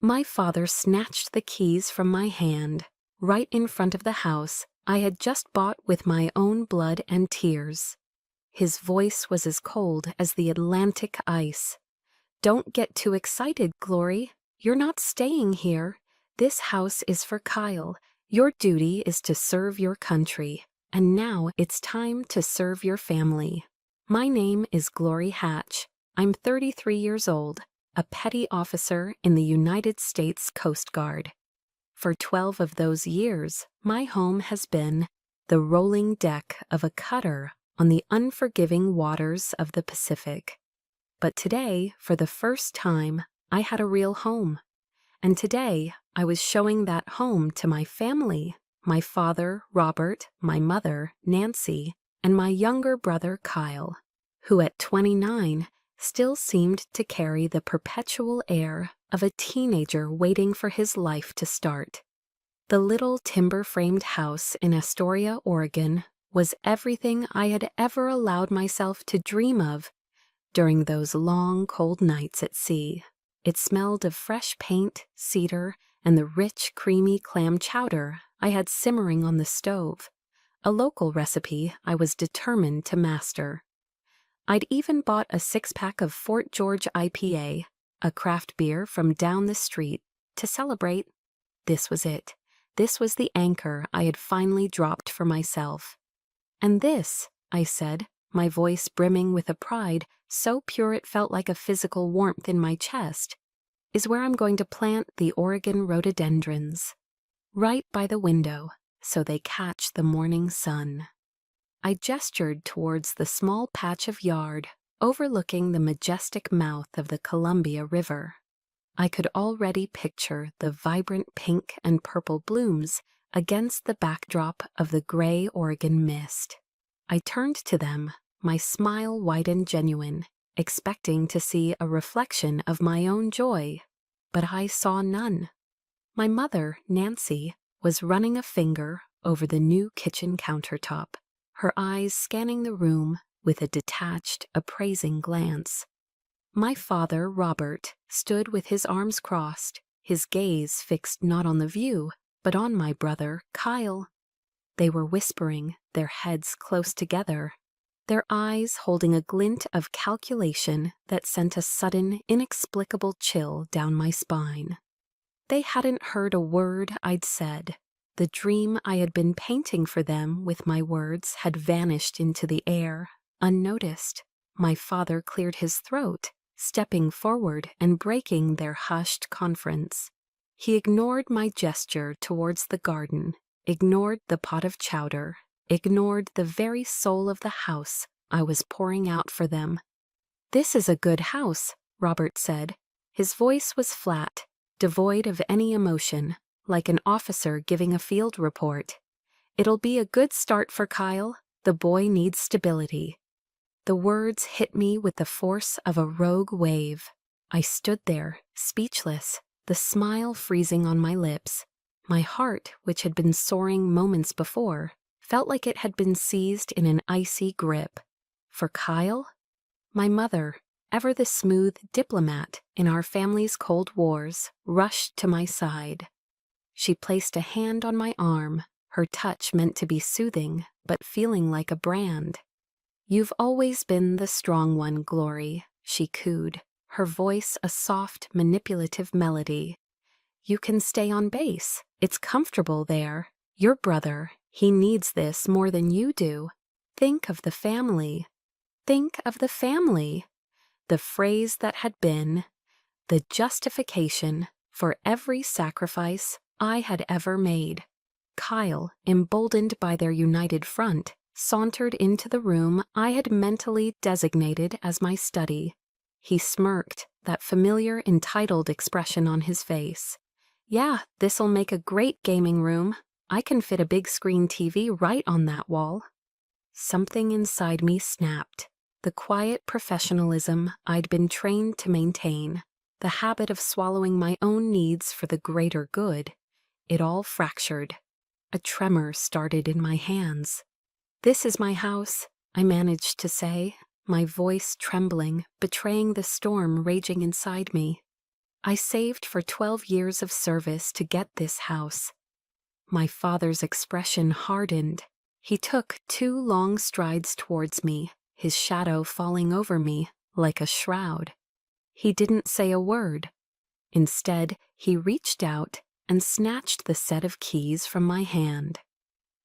My father snatched the keys from my hand, right in front of the house I had just bought with my own blood and tears. His voice was as cold as the Atlantic ice. "Don't get too excited, Glory. You're not staying here. This house is for Kyle. Your duty is to serve your country, and now it's time to serve your family. My name is Glory Hatch. I'm 33 years old, a petty officer in the United States Coast Guard. For 12 of those years, my home has been the rolling deck of a cutter on the unforgiving waters of the Pacific. But today, for the first time, I had a real home. And today, I was showing that home to my family, my father, Robert, my mother, Nancy, and my younger brother, Kyle, who at 29 still seemed to carry the perpetual air of a teenager waiting for his life to start. The little timber-framed house in Astoria, Oregon, was everything I had ever allowed myself to dream of during those long, cold nights at sea. It smelled of fresh paint, cedar, and the rich, creamy clam chowder I had simmering on the stove, a local recipe I was determined to master. I'd even bought a 6-pack of Fort George IPA, a craft beer from down the street, to celebrate. This was it. This was the anchor I had finally dropped for myself. "And this," I said, my voice brimming with a pride so pure it felt like a physical warmth in my chest, "is where I'm going to plant the Oregon rhododendrons. Right by the window, so they catch the morning sun." I gestured towards the small patch of yard overlooking the majestic mouth of the Columbia River. I could already picture the vibrant pink and purple blooms against the backdrop of the gray Oregon mist. I turned to them, my smile wide and genuine, expecting to see a reflection of my own joy, but I saw none. My mother, Nancy, was running a finger over the new kitchen countertop, her eyes scanning the room with a detached, appraising glance. My father, Robert, stood with his arms crossed, his gaze fixed not on the view, but on my brother, Kyle. They were whispering, their heads close together, their eyes holding a glint of calculation that sent a sudden, inexplicable chill down my spine. They hadn't heard a word I'd said. The dream I had been painting for them with my words had vanished into the air, unnoticed. My father cleared his throat, stepping forward and breaking their hushed conference. He ignored my gesture towards the garden, ignored the pot of chowder, ignored the very soul of the house I was pouring out for them. "This is a good house," Robert said. His voice was flat, devoid of any emotion, like an officer giving a field report. "It'll be a good start for Kyle. The boy needs stability." The words hit me with the force of a rogue wave. I stood there, speechless, the smile freezing on my lips. My heart, which had been soaring moments before, felt like it had been seized in an icy grip. For Kyle? My mother, ever the smooth diplomat in our family's cold wars, rushed to my side. She placed a hand on my arm, her touch meant to be soothing, but feeling like a brand. "You've always been the strong one, Glory," she cooed, her voice a soft, manipulative melody. "You can stay on base. It's comfortable there. Your brother, he needs this more than you do. Think of the family. Think of the family." The phrase that had been the justification for every sacrifice I had ever made. Kyle, emboldened by their united front, sauntered into the room I had mentally designated as my study. He smirked, that familiar entitled expression on his face. "Yeah, this'll make a great gaming room. I can fit a big screen TV right on that wall." Something inside me snapped. The quiet professionalism I'd been trained to maintain, the habit of swallowing my own needs for the greater good, it all fractured. A tremor started in my hands. "This is my house," I managed to say, my voice trembling, betraying the storm raging inside me. I saved for 12 years of service to get this house. My father's expression hardened. He took 2 long strides towards me, his shadow falling over me like a shroud. He didn't say a word. Instead, he reached out and snatched the set of keys from my hand.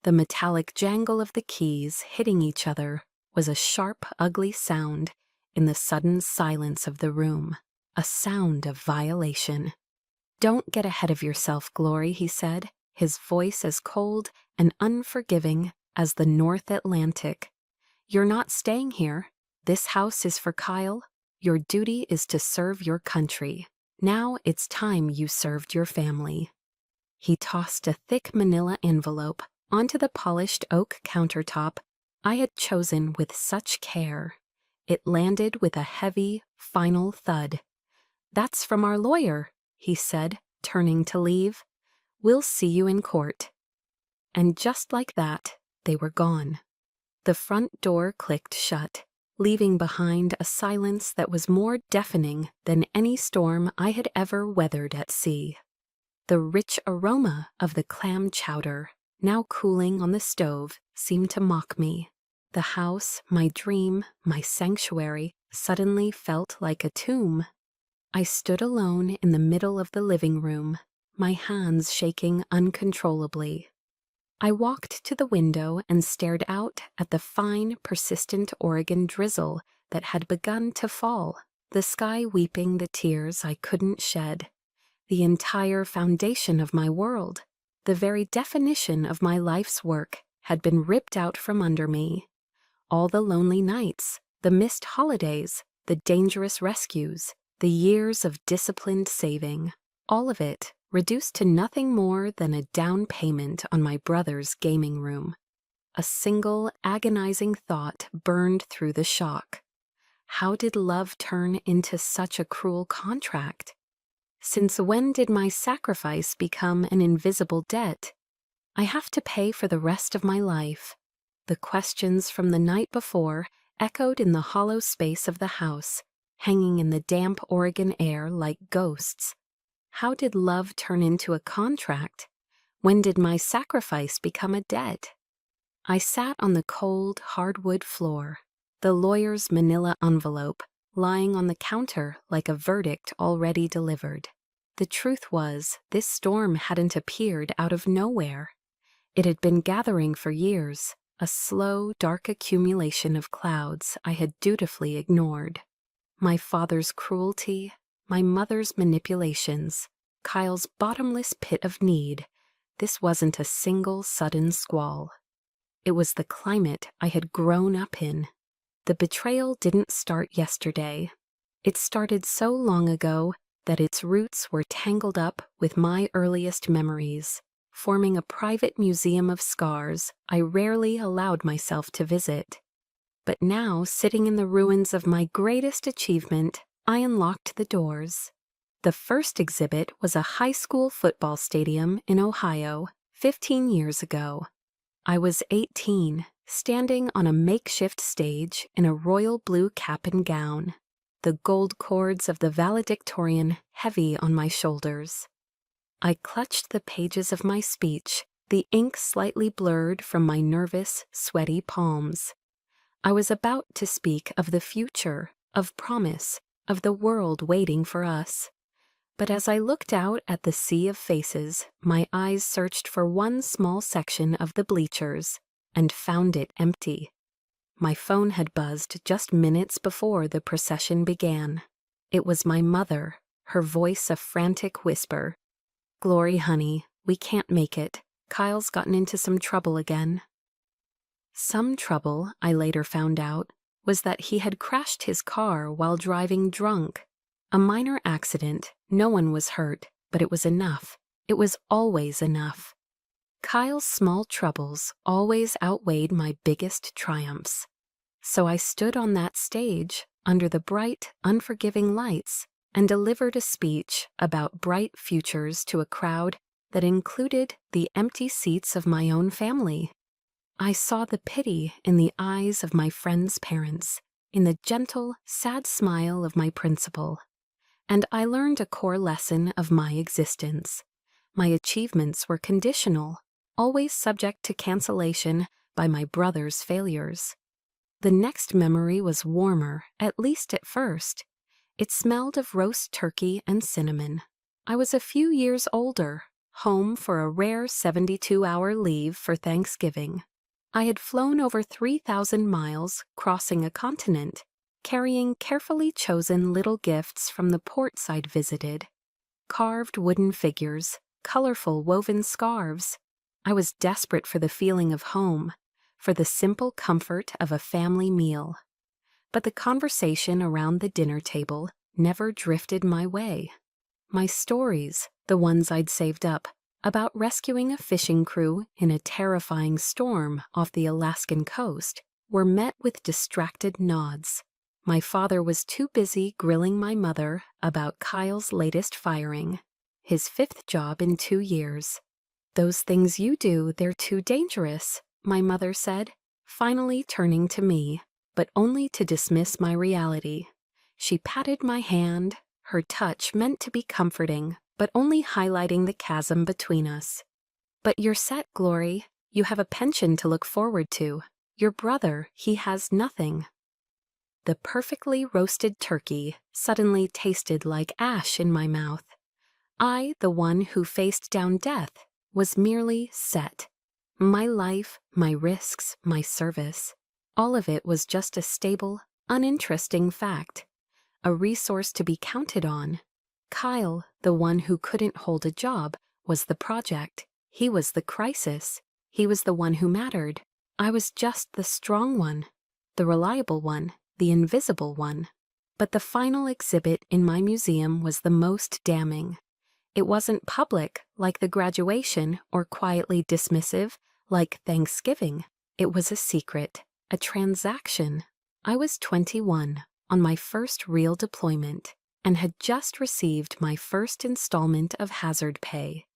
The metallic jangle of the keys hitting each other was a sharp, ugly sound in the sudden silence of the room, a sound of violation. "Don't get ahead of yourself, Glory," he said, his voice as cold and unforgiving as the North Atlantic. "You're not staying here. This house is for Kyle. Your duty is to serve your country. Now it's time you served your family." He tossed a thick manila envelope onto the polished oak countertop I had chosen with such care. It landed with a heavy, final thud. "That's from our lawyer," he said, turning to leave. "We'll see you in court." And just like that, they were gone. The front door clicked shut, leaving behind a silence that was more deafening than any storm I had ever weathered at sea. The rich aroma of the clam chowder, now cooling on the stove, seemed to mock me. The house, my dream, my sanctuary, suddenly felt like a tomb. I stood alone in the middle of the living room, my hands shaking uncontrollably. I walked to the window and stared out at the fine, persistent Oregon drizzle that had begun to fall, the sky weeping the tears I couldn't shed. The entire foundation of my world, the very definition of my life's work, had been ripped out from under me. All the lonely nights, the missed holidays, the dangerous rescues, the years of disciplined saving, all of it reduced to nothing more than a down payment on my brother's gaming room. A single agonizing thought burned through the shock. How did love turn into such a cruel contract? Since when did my sacrifice become an invisible debt I have to pay for the rest of my life? The questions from the night before echoed in the hollow space of the house, hanging in the damp Oregon air like ghosts. How did love turn into a contract? When did my sacrifice become a debt? I sat on the cold, hardwood floor, the lawyer's manila envelope lying on the counter like a verdict already delivered. The truth was, this storm hadn't appeared out of nowhere. It had been gathering for years, a slow, dark accumulation of clouds I had dutifully ignored. My father's cruelty, my mother's manipulations, Kyle's bottomless pit of need. This wasn't a single sudden squall. It was the climate I had grown up in. The betrayal didn't start yesterday. It started so long ago that its roots were tangled up with my earliest memories, forming a private museum of scars I rarely allowed myself to visit. But now, sitting in the ruins of my greatest achievement, I unlocked the doors. The first exhibit was a high school football stadium in Ohio, 15 years ago. I was 18, standing on a makeshift stage in a royal blue cap and gown, the gold cords of the valedictorian heavy on my shoulders. I clutched the pages of my speech, the ink slightly blurred from my nervous, sweaty palms. I was about to speak of the future, of promise, of the world waiting for us. But as I looked out at the sea of faces, my eyes searched for one small section of the bleachers and found it empty. My phone had buzzed just minutes before the procession began. It was my mother, her voice a frantic whisper. "Glory, honey, we can't make it. Kyle's gotten into some trouble again." Some trouble, I later found out, was that he had crashed his car while driving drunk. A minor accident, no one was hurt, but it was enough. It was always enough. Kyle's small troubles always outweighed my biggest triumphs. So I stood on that stage, under the bright, unforgiving lights, and delivered a speech about bright futures to a crowd that included the empty seats of my own family. I saw the pity in the eyes of my friends' parents, in the gentle, sad smile of my principal. And I learned a core lesson of my existence. My achievements were conditional, always subject to cancellation by my brother's failures. The next memory was warmer, at least at first. It smelled of roast turkey and cinnamon. I was a few years older, home for a rare 72-hour leave for Thanksgiving. I had flown over 3,000 miles, crossing a continent, carrying carefully chosen little gifts from the ports I'd visited. Carved wooden figures, colorful woven scarves. I was desperate for the feeling of home, for the simple comfort of a family meal. But the conversation around the dinner table never drifted my way. My stories, the ones I'd saved up, about rescuing a fishing crew in a terrifying storm off the Alaskan coast, were met with distracted nods. My father was too busy grilling my mother about Kyle's latest firing, his 5th job in 2 years. "Those things you do, they're too dangerous," my mother said, finally turning to me, but only to dismiss my reality. She patted my hand, her touch meant to be comforting, but only highlighting the chasm between us. "But you're set, Glory. You have a pension to look forward to. Your brother, he has nothing." The perfectly roasted turkey suddenly tasted like ash in my mouth. I, the one who faced down death, was merely set. My life, my risks, my service, all of it was just a stable, uninteresting fact. A resource to be counted on. Kyle, the one who couldn't hold a job, was the project. He was the crisis. He was the one who mattered. I was just the strong one, the reliable one, the invisible one. But the final exhibit in my museum was the most damning. It wasn't public, like the graduation, or quietly dismissive, like Thanksgiving. It was a secret, a transaction. I was 21, on my first real deployment, and had just received my first installment of hazard pay.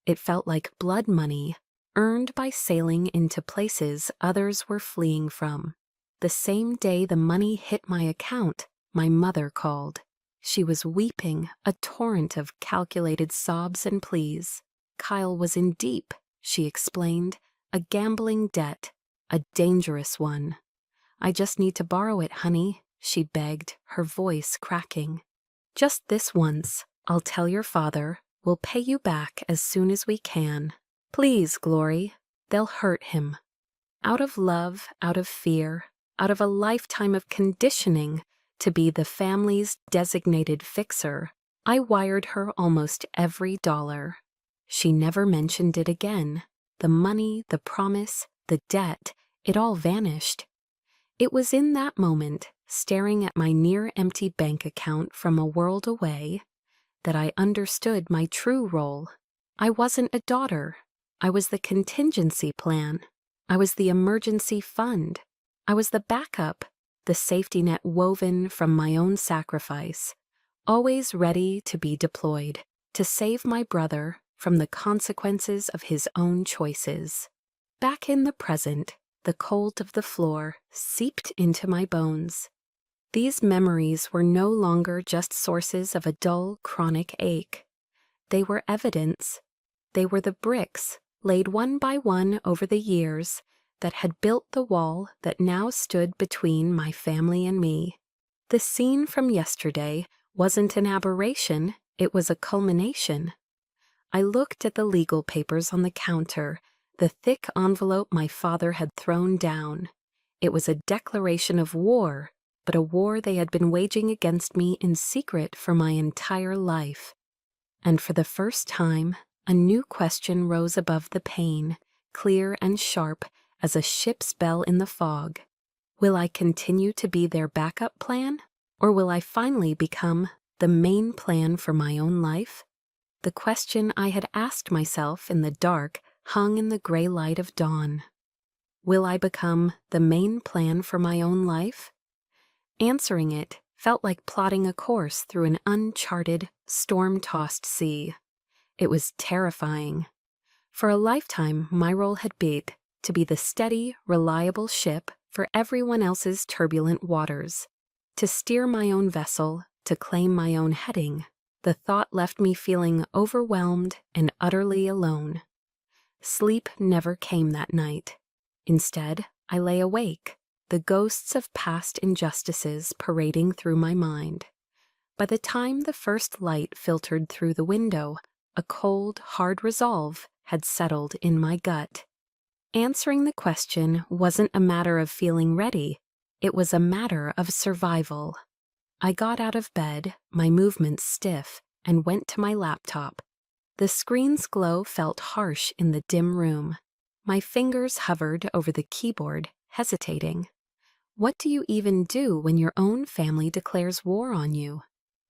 It felt like blood money, earned by sailing into places others were fleeing from. The same day the money hit my account, my mother called. She was weeping, a torrent of calculated sobs and pleas. Kyle was in deep, she explained, a gambling debt, a dangerous one. "I just need to borrow it, honey," she begged, her voice cracking. "Just this once. I'll tell your father. We'll pay you back as soon as we can. Please, Glory. They'll hurt him." Out of love, out of fear, out of a lifetime of conditioning to be the family's designated fixer, I wired her almost every dollar. She never mentioned it again. The money, the promise, the debt, it all vanished. It was in that moment, staring at my near-empty bank account from a world away, that I understood my true role. I wasn't a daughter. I was the contingency plan. I was the emergency fund. I was the backup, the safety net woven from my own sacrifice, always ready to be deployed, to save my brother from the consequences of his own choices. Back in the present, the cold of the floor seeped into my bones. These memories were no longer just sources of a dull, chronic ache. They were evidence. They were the bricks, laid one by one over the years, that had built the wall that now stood between my family and me. The scene from yesterday wasn't an aberration, it was a culmination. I looked at the legal papers on the counter, the thick envelope my father had thrown down. It was a declaration of war, but a war they had been waging against me in secret for my entire life. And for the first time, a new question rose above the pain, clear and sharp as a ship's bell in the fog. Will I continue to be their backup plan, or will I finally become the main plan for my own life? The question I had asked myself in the dark hung in the gray light of dawn. Will I become the main plan for my own life? Answering it felt like plotting a course through an uncharted, storm-tossed sea. It was terrifying. For a lifetime, my role had been to be the steady, reliable ship for everyone else's turbulent waters, to steer my own vessel, to claim my own heading, the thought left me feeling overwhelmed and utterly alone. Sleep never came that night. Instead, I lay awake, the ghosts of past injustices parading through my mind. By the time the first light filtered through the window, a cold, hard resolve had settled in my gut. Answering the question wasn't a matter of feeling ready, it was a matter of survival. I got out of bed, my movements stiff, and went to my laptop. The screen's glow felt harsh in the dim room. My fingers hovered over the keyboard, hesitating. What do you even do when your own family declares war on you?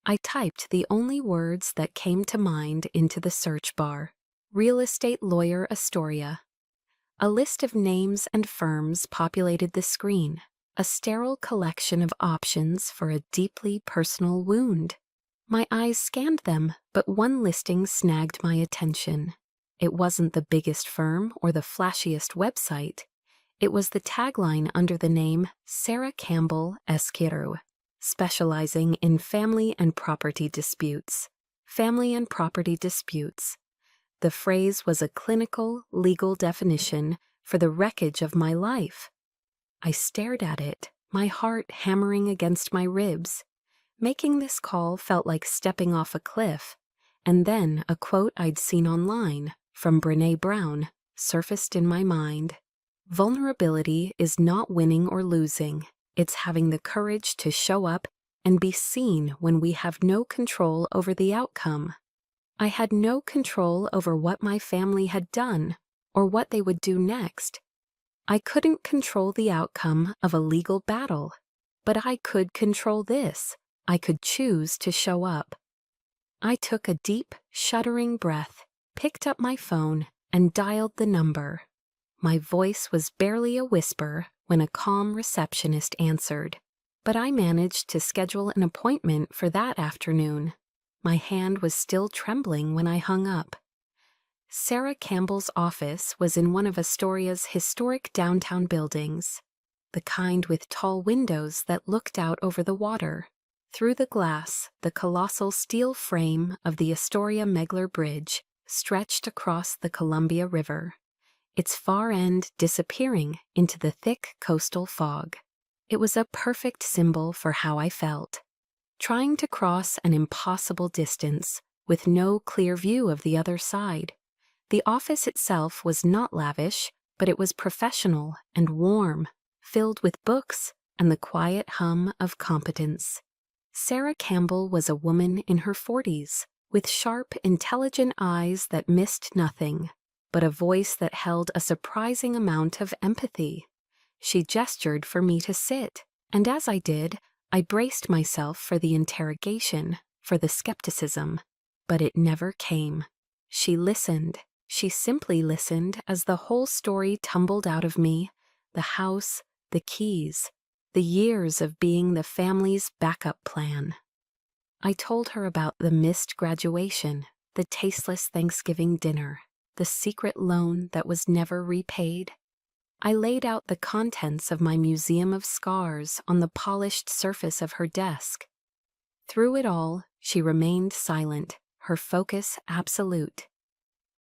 I typed the only words that came to mind into the search bar. Real estate lawyer Astoria. A list of names and firms populated the screen, a sterile collection of options for a deeply personal wound. My eyes scanned them, but one listing snagged my attention. It wasn't the biggest firm or the flashiest website. It was the tagline under the name Sarah Campbell Esquero, specializing in family and property disputes. Family and property disputes. The phrase was a clinical, legal definition for the wreckage of my life. I stared at it, my heart hammering against my ribs. Making this call felt like stepping off a cliff, and then a quote I'd seen online from Brené Brown surfaced in my mind. Vulnerability is not winning or losing. It's having the courage to show up and be seen when we have no control over the outcome. I had no control over what my family had done or what they would do next. I couldn't control the outcome of a legal battle, but I could control this. I could choose to show up. I took a deep, shuddering breath, picked up my phone, and dialed the number. My voice was barely a whisper when a calm receptionist answered, but I managed to schedule an appointment for that afternoon. My hand was still trembling when I hung up. Sarah Campbell's office was in one of Astoria's historic downtown buildings, the kind with tall windows that looked out over the water. Through the glass, the colossal steel frame of the Astoria-Megler Bridge stretched across the Columbia River, its far end disappearing into the thick coastal fog. It was a perfect symbol for how I felt. Trying to cross an impossible distance with no clear view of the other side. The office itself was not lavish, but it was professional and warm, filled with books and the quiet hum of competence. Sarah Campbell was a woman in her 40s, with sharp, intelligent eyes that missed nothing, but a voice that held a surprising amount of empathy. She gestured for me to sit, and as I did, I braced myself for the interrogation, for the skepticism, but it never came. She listened. She simply listened as the whole story tumbled out of me, the house, the keys, the years of being the family's backup plan. I told her about the missed graduation, the tasteless Thanksgiving dinner, the secret loan that was never repaid. I laid out the contents of my museum of scars on the polished surface of her desk. Through it all, she remained silent, her focus absolute.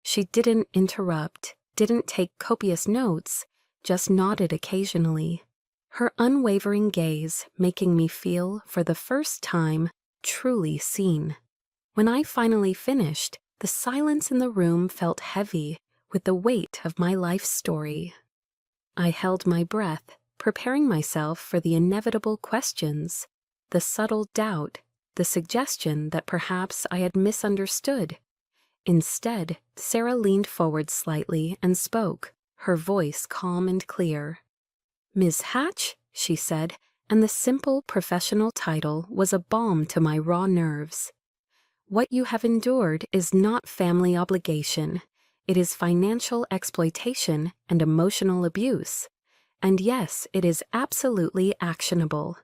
She didn't interrupt, didn't take copious notes, just nodded occasionally, her unwavering gaze making me feel, for the first time, truly seen. When I finally finished, the silence in the room felt heavy with the weight of my life story. I held my breath, preparing myself for the inevitable questions, the subtle doubt, the suggestion that perhaps I had misunderstood. Instead, Sarah leaned forward slightly and spoke, her voice calm and clear. "Ms. Hatch," she said, and the simple professional title was a balm to my raw nerves. "What you have endured is not family obligation. It is financial exploitation and emotional abuse. And yes, it is absolutely actionable."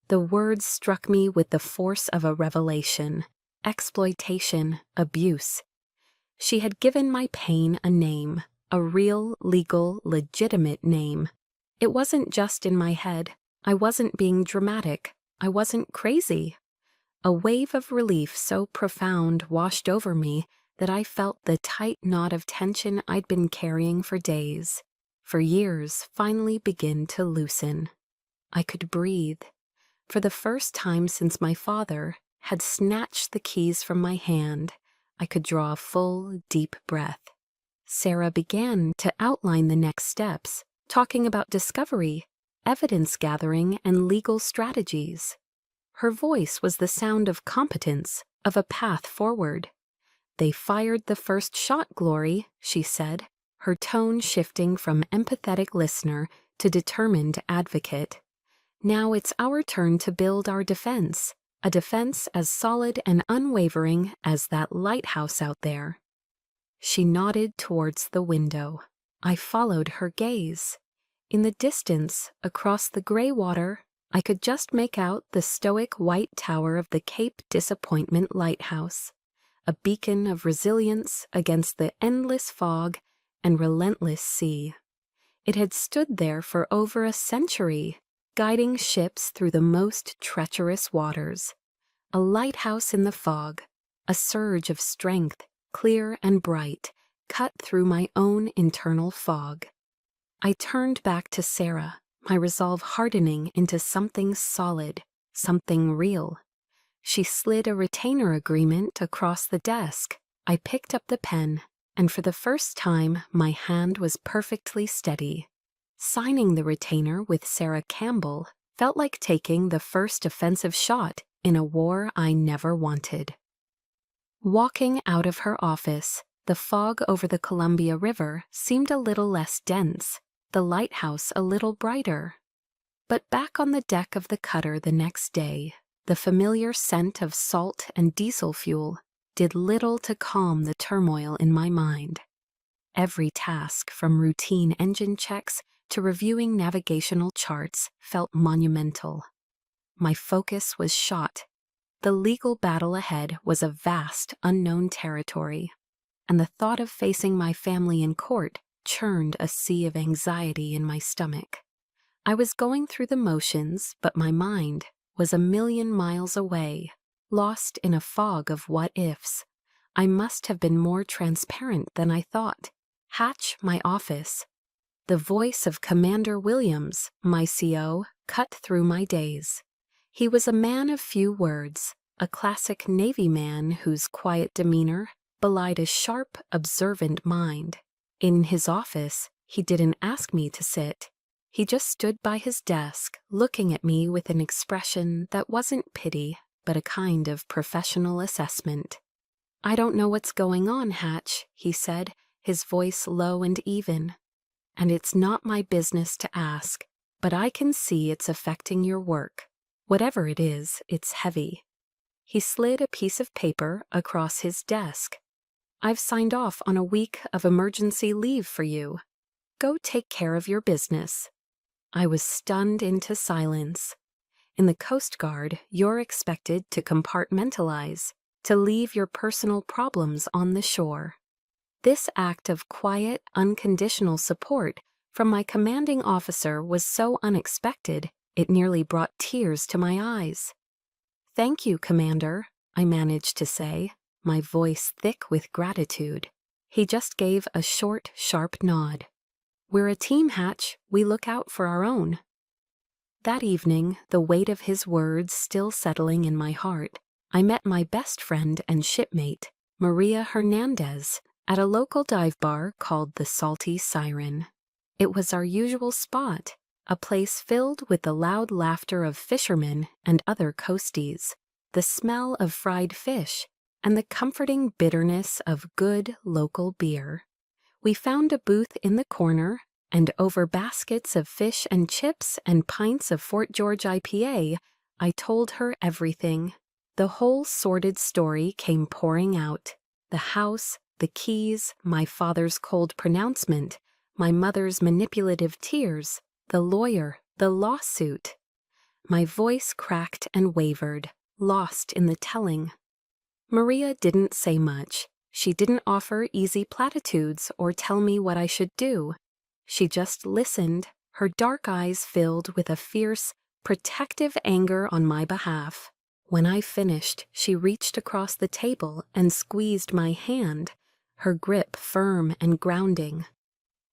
The words struck me with the force of a revelation. Exploitation, abuse. She had given my pain a name, a real, legal, legitimate name. It wasn't just in my head. I wasn't being dramatic. I wasn't crazy. A wave of relief so profound washed over me that I felt the tight knot of tension I'd been carrying for days, for years, finally begin to loosen. I could breathe. For the first time since my father had snatched the keys from my hand, I could draw a full, deep breath. Sarah began to outline the next steps, talking about discovery, evidence gathering, and legal strategies. Her voice was the sound of competence, of a path forward. "They fired the first shot, Glory," she said, her tone shifting from empathetic listener to determined advocate. "Now it's our turn to build our defense, a defense as solid and unwavering as that lighthouse out there." She nodded towards the window. I followed her gaze. In the distance, across the gray water, I could just make out the stoic white tower of the Cape Disappointment Lighthouse, a beacon of resilience against the endless fog and relentless sea. It had stood there for over a century, guiding ships through the most treacherous waters. A lighthouse in the fog, a surge of strength, clear and bright, cut through my own internal fog. I turned back to Sarah, my resolve hardening into something solid, something real. She slid a retainer agreement across the desk. I picked up the pen, and for the first time my hand was perfectly steady. Signing the retainer with Sarah Campbell felt like taking the first offensive shot in a war I never wanted. Walking out of her office, the fog over the Columbia River seemed a little less dense, the lighthouse a little brighter. But back on the deck of the cutter the next day, the familiar scent of salt and diesel fuel did little to calm the turmoil in my mind. Every task, from routine engine checks to reviewing navigational charts, felt monumental. My focus was shot. The legal battle ahead was a vast, unknown territory, and the thought of facing my family in court churned a sea of anxiety in my stomach. I was going through the motions, but my mind was a million miles away, lost in a fog of what-ifs. I must have been more transparent than I thought. Hatch, my office. The voice of Commander Williams, my CO, cut through my days. He was a man of few words, a classic Navy man whose quiet demeanor belied a sharp, observant mind. In his office, he didn't ask me to sit. He just stood by his desk, looking at me with an expression that wasn't pity, but a kind of professional assessment. "I don't know what's going on, Hatch," he said, his voice low and even. "And it's not my business to ask, but I can see it's affecting your work. Whatever it is, it's heavy." He slid a piece of paper across his desk. "I've signed off on a week of emergency leave for you. Go take care of your business." I was stunned into silence. In the Coast Guard, you're expected to compartmentalize, to leave your personal problems on the shore. This act of quiet, unconditional support from my commanding officer was so unexpected, it nearly brought tears to my eyes. "Thank you, Commander," I managed to say, my voice thick with gratitude. He just gave a short, sharp nod. "We're a team, Hatch. We look out for our own." That evening, the weight of his words still settling in my heart, I met my best friend and shipmate, Maria Hernandez, at a local dive bar called the Salty Siren. It was our usual spot, a place filled with the loud laughter of fishermen and other coasties, the smell of fried fish, and the comforting bitterness of good local beer. We found a booth in the corner, and over baskets of fish and chips and pints of Fort George IPA, I told her everything. The whole sordid story came pouring out. The house, the keys, my father's cold pronouncement, my mother's manipulative tears, the lawyer, the lawsuit. My voice cracked and wavered, lost in the telling. Maria didn't say much. She didn't offer easy platitudes or tell me what I should do. She just listened, her dark eyes filled with a fierce, protective anger on my behalf. When I finished, she reached across the table and squeezed my hand, her grip firm and grounding.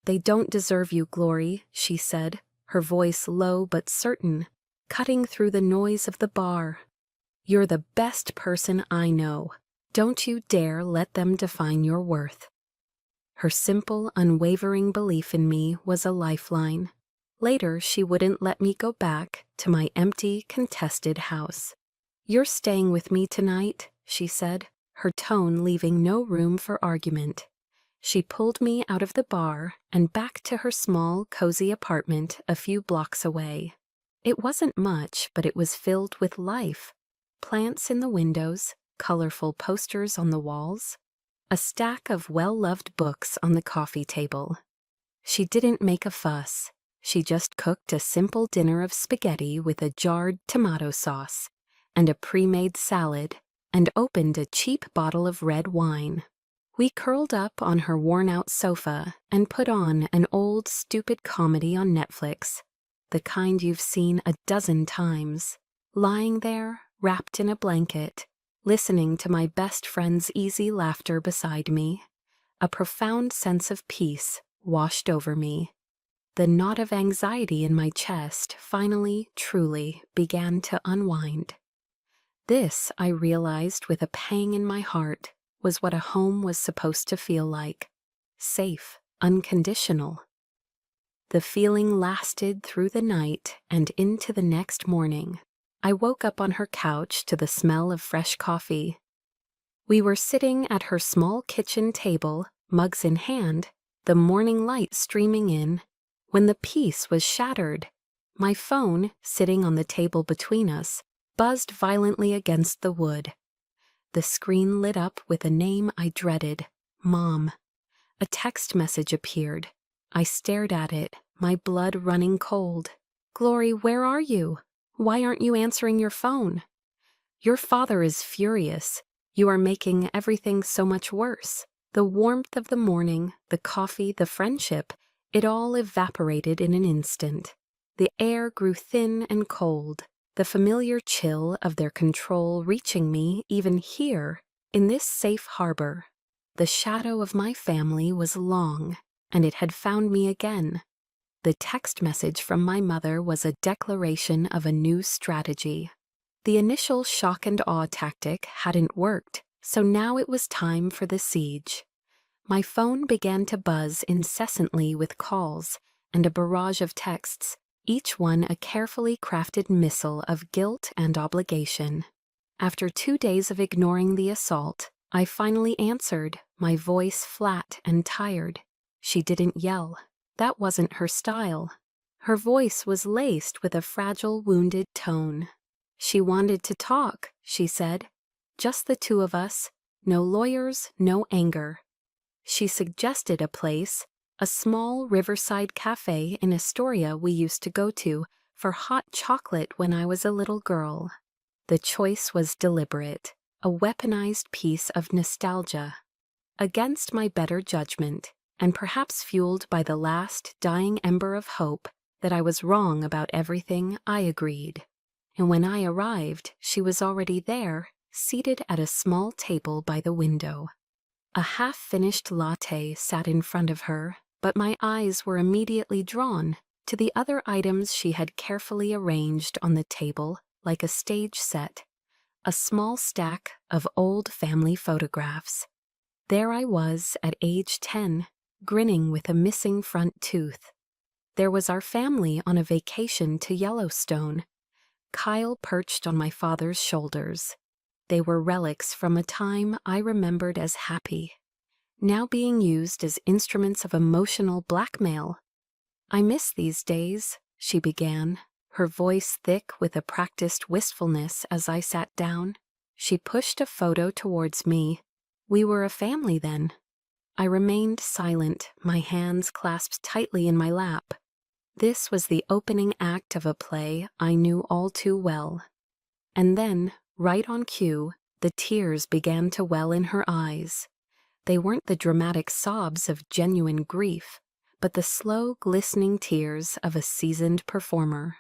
"They don't deserve you, Glory," she said, her voice low but certain, cutting through the noise of the bar. "You're the best person I know. Don't you dare let them define your worth." Her simple, unwavering belief in me was a lifeline. Later, she wouldn't let me go back to my empty, contested house. "You're staying with me tonight," she said, her tone leaving no room for argument. She pulled me out of the bar and back to her small, cozy apartment a few blocks away. It wasn't much, but it was filled with life. Plants in the windows, colorful posters on the walls, a stack of well-loved books on the coffee table. She didn't make a fuss. She just cooked a simple dinner of spaghetti with a jarred tomato sauce and a pre-made salad, and opened a cheap bottle of red wine. We curled up on her worn-out sofa and put on an old, stupid comedy on Netflix, the kind you've seen a dozen times. Lying there, wrapped in a blanket, listening to my best friend's easy laughter beside me, a profound sense of peace washed over me. The knot of anxiety in my chest finally, truly began to unwind. This, I realized with a pang in my heart, was what a home was supposed to feel like. Safe, unconditional. The feeling lasted through the night and into the next morning. I woke up on her couch to the smell of fresh coffee. We were sitting at her small kitchen table, mugs in hand, the morning light streaming in, when the peace was shattered. My phone, sitting on the table between us, buzzed violently against the wood. The screen lit up with a name I dreaded, Mom. A text message appeared. I stared at it, my blood running cold. "Glory, where are you? Why aren't you answering your phone? Your father is furious. You are making everything so much worse." The warmth of the morning, the coffee, the friendship, it all evaporated in an instant. The air grew thin and cold, the familiar chill of their control reaching me even here, in this safe harbor. The shadow of my family was long, and it had found me again. The text message from my mother was a declaration of a new strategy. The initial shock and awe tactic hadn't worked, so now it was time for the siege. My phone began to buzz incessantly with calls and a barrage of texts, each one a carefully crafted missile of guilt and obligation. After 2 days of ignoring the assault, I finally answered, my voice flat and tired. She didn't yell. That wasn't her style. Her voice was laced with a fragile, wounded tone. "She wanted to talk," she said. "Just the two of us. No lawyers, no anger." She suggested a place, a small riverside cafe in Astoria we used to go to for hot chocolate when I was a little girl. The choice was deliberate, a weaponized piece of nostalgia. Against my better judgment, and perhaps fueled by the last dying ember of hope that I was wrong about everything, I agreed. And when I arrived, she was already there, seated at a small table by the window. A half-finished latte sat in front of her, but my eyes were immediately drawn to the other items she had carefully arranged on the table like a stage set, a small stack of old family photographs. There I was at age 10, grinning with a missing front tooth. There was our family on a vacation to Yellowstone. Kyle perched on my father's shoulders. They were relics from a time I remembered as happy, now being used as instruments of emotional blackmail. "I miss these days," she began, her voice thick with a practiced wistfulness as I sat down. She pushed a photo towards me. We were a family then. I remained silent, my hands clasped tightly in my lap. This was the opening act of a play I knew all too well. And then, right on cue, the tears began to well in her eyes. They weren't the dramatic sobs of genuine grief, but the slow, glistening tears of a seasoned performer.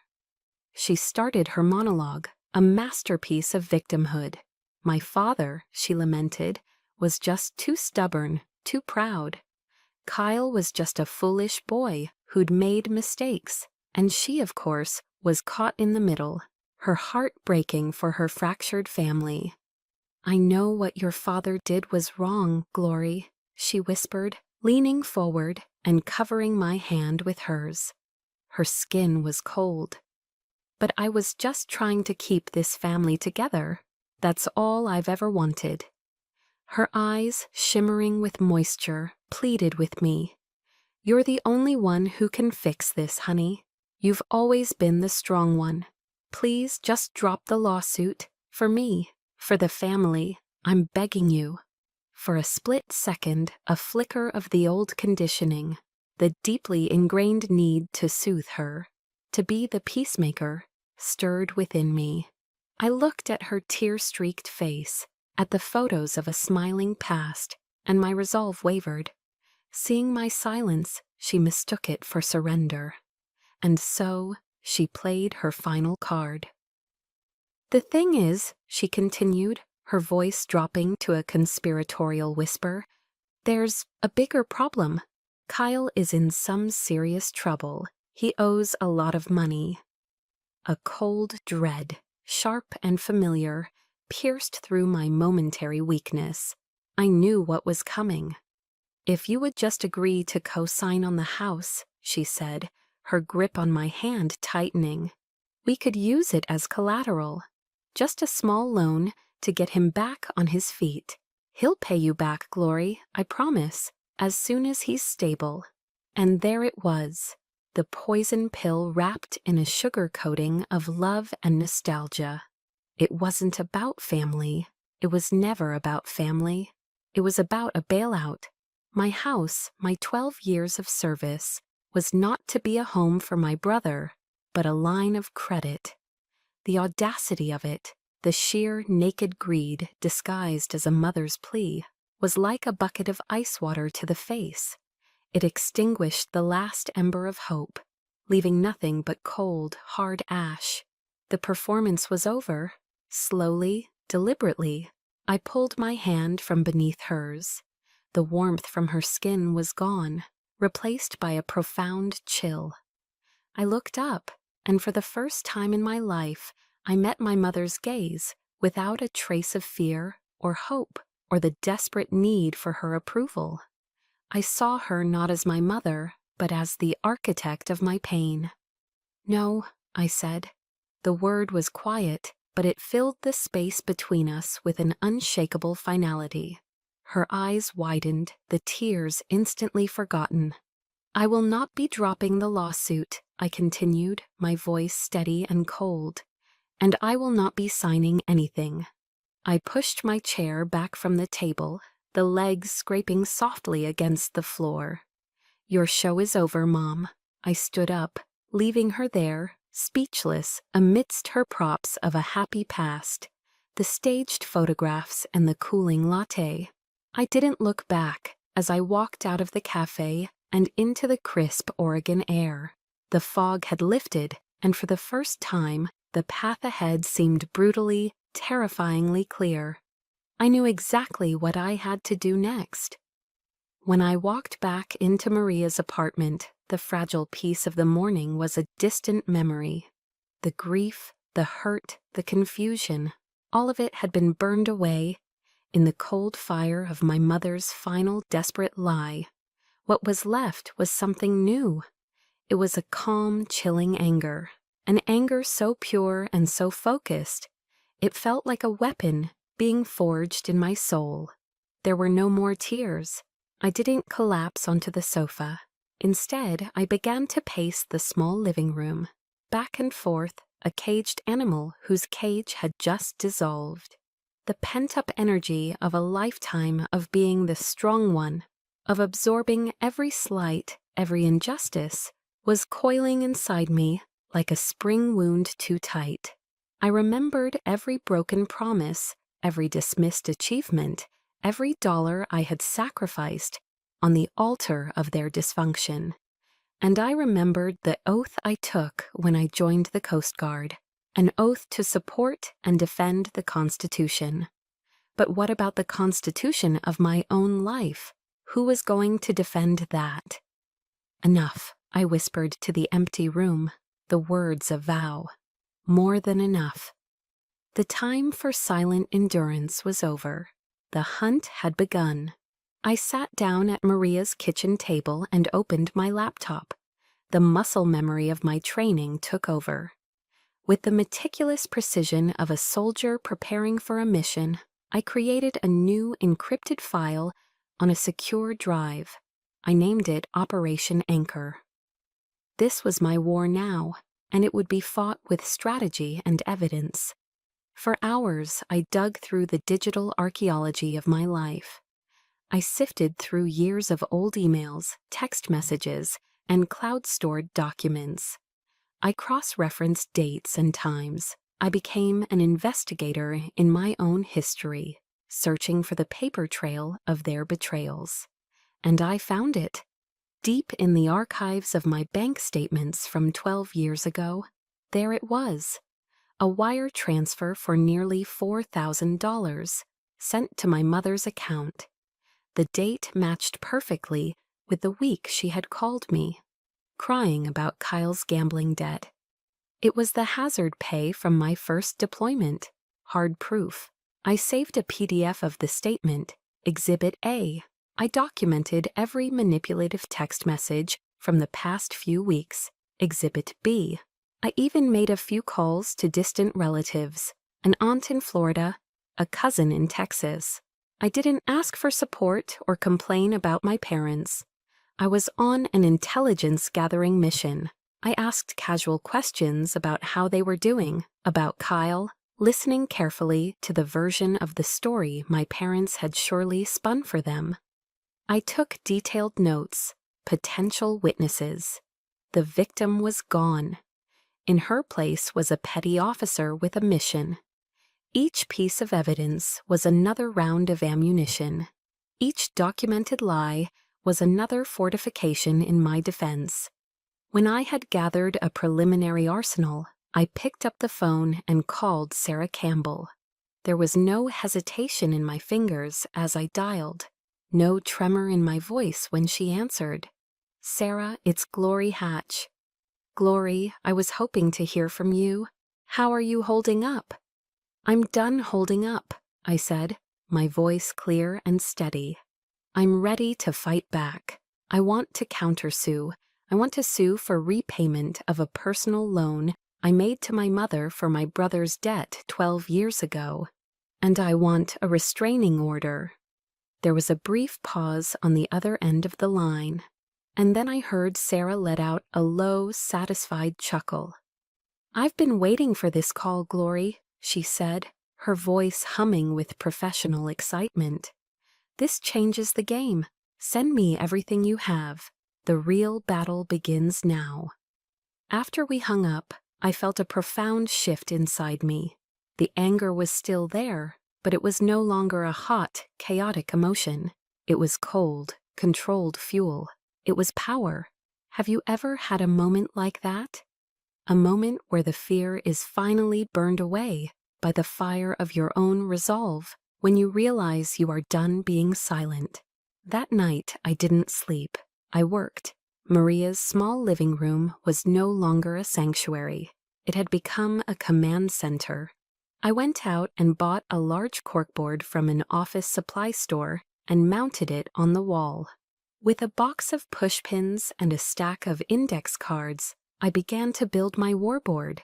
She started her monologue, a masterpiece of victimhood. My father, she lamented, was just too stubborn, too proud. Kyle was just a foolish boy who'd made mistakes, and she, of course, was caught in the middle, her heart breaking for her fractured family. "I know what your father did was wrong, Glory," she whispered, leaning forward and covering my hand with hers. Her skin was cold. "But I was just trying to keep this family together. That's all I've ever wanted." Her eyes, shimmering with moisture, pleaded with me. "You're the only one who can fix this, honey. You've always been the strong one. Please just drop the lawsuit. For me, for the family. I'm begging you." For a split second, a flicker of the old conditioning, the deeply ingrained need to soothe her, to be the peacemaker, stirred within me. I looked at her tear-streaked face, at the photos of a smiling past, and my resolve wavered. Seeing my silence, she mistook it for surrender. And so, she played her final card. "The thing is," she continued, her voice dropping to a conspiratorial whisper, "there's a bigger problem. Kyle is in some serious trouble. He owes a lot of money." A cold dread, sharp and familiar, pierced through my momentary weakness. I knew what was coming. "If you would just agree to co-sign on the house," she said, her grip on my hand tightening, "we could use it as collateral. Just a small loan to get him back on his feet. He'll pay you back, Glory, I promise, as soon as he's stable." And there it was, the poison pill wrapped in a sugar coating of love and nostalgia. It wasn't about family. It was never about family. It was about a bailout. My house, my 12 years of service, was not to be a home for my brother, but a line of credit. The audacity of it, the sheer naked greed disguised as a mother's plea, was like a bucket of ice water to the face. It extinguished the last ember of hope, leaving nothing but cold, hard ash. The performance was over. Slowly, deliberately, I pulled my hand from beneath hers. The warmth from her skin was gone, replaced by a profound chill. I looked up, and for the first time in my life, I met my mother's gaze without a trace of fear or hope or the desperate need for her approval. I saw her not as my mother, but as the architect of my pain. "No," I said. The word was quiet, but it filled the space between us with an unshakable finality. Her eyes widened, the tears instantly forgotten. "I will not be dropping the lawsuit," I continued, my voice steady and cold. "And I will not be signing anything." I pushed my chair back from the table, the legs scraping softly against the floor. "Your show is over, Mom." I stood up, leaving her there, speechless amidst her props of a happy past, the staged photographs and the cooling latte. I didn't look back as I walked out of the cafe and into the crisp Oregon air. The fog had lifted, and for the first time, the path ahead seemed brutally, terrifyingly clear. I knew exactly what I had to do next. When I walked back into Maria's apartment, the fragile peace of the morning was a distant memory. The grief, the hurt, the confusion, all of it had been burned away in the cold fire of my mother's final desperate lie. What was left was something new. It was a calm, chilling anger, an anger so pure and so focused, it felt like a weapon being forged in my soul. There were no more tears. I didn't collapse onto the sofa. Instead, I began to pace the small living room, back and forth, a caged animal whose cage had just dissolved. The pent-up energy of a lifetime of being the strong one, of absorbing every slight, every injustice, was coiling inside me like a spring wound too tight. I remembered every broken promise, every dismissed achievement, every dollar I had sacrificed on the altar of their dysfunction. And I remembered the oath I took when I joined the Coast Guard. an oath to support and defend the Constitution. But what about the Constitution of my own life? Who was going to defend that? Enough, I whispered to the empty room, the words of vow. More than enough. The time for silent endurance was over. The hunt had begun. I sat down at Maria's kitchen table and opened my laptop. The muscle memory of my training took over. With the meticulous precision of a soldier preparing for a mission, I created a new encrypted file on a secure drive. I named it Operation Anchor. This was my war now, and it would be fought with strategy and evidence. For hours, I dug through the digital archaeology of my life. I sifted through years of old emails, text messages, and cloud-stored documents. I cross-referenced dates and times. I became an investigator in my own history, searching for the paper trail of their betrayals. And I found it. Deep in the archives of my bank statements from 12 years ago, there it was. A wire transfer for nearly $4,000 sent to my mother's account. The date matched perfectly with the week she had called me, crying about Kyle's gambling debt. It was the hazard pay from my first deployment, hard proof. I saved a PDF of the statement, Exhibit A. I documented every manipulative text message from the past few weeks, Exhibit B. I even made a few calls to distant relatives, an aunt in Florida, a cousin in Texas. I didn't ask for support or complain about my parents. I was on an intelligence-gathering mission. I asked casual questions about how they were doing, about Kyle, listening carefully to the version of the story my parents had surely spun for them. I took detailed notes, potential witnesses. The victim was gone. In her place was a petty officer with a mission. Each piece of evidence was another round of ammunition. Each documented lie was another fortification in my defense. When I had gathered a preliminary arsenal, I picked up the phone and called Sarah Campbell. There was no hesitation in my fingers as I dialed, no tremor in my voice when she answered. "Sarah, it's Glory Hatch." "Glory, I was hoping to hear from you. How are you holding up?" "I'm done holding up," I said, my voice clear and steady. "I'm ready to fight back. I want to countersue. I want to sue for repayment of a personal loan I made to my mother for my brother's debt 12 years ago. And I want a restraining order." There was a brief pause on the other end of the line, and then I heard Sarah let out a low, satisfied chuckle. "I've been waiting for this call, Glory," she said, her voice humming with professional excitement. "This changes the game. Send me everything you have. The real battle begins now." After we hung up, I felt a profound shift inside me. The anger was still there, but it was no longer a hot, chaotic emotion. It was cold, controlled fuel. It was power. Have you ever had a moment like that? A moment where the fear is finally burned away by the fire of your own resolve, when you realize you are done being silent. That night, I didn't sleep. I worked. Maria's small living room was no longer a sanctuary. It had become a command center. I went out and bought a large corkboard from an office supply store and mounted it on the wall. With a box of pushpins and a stack of index cards, I began to build my warboard.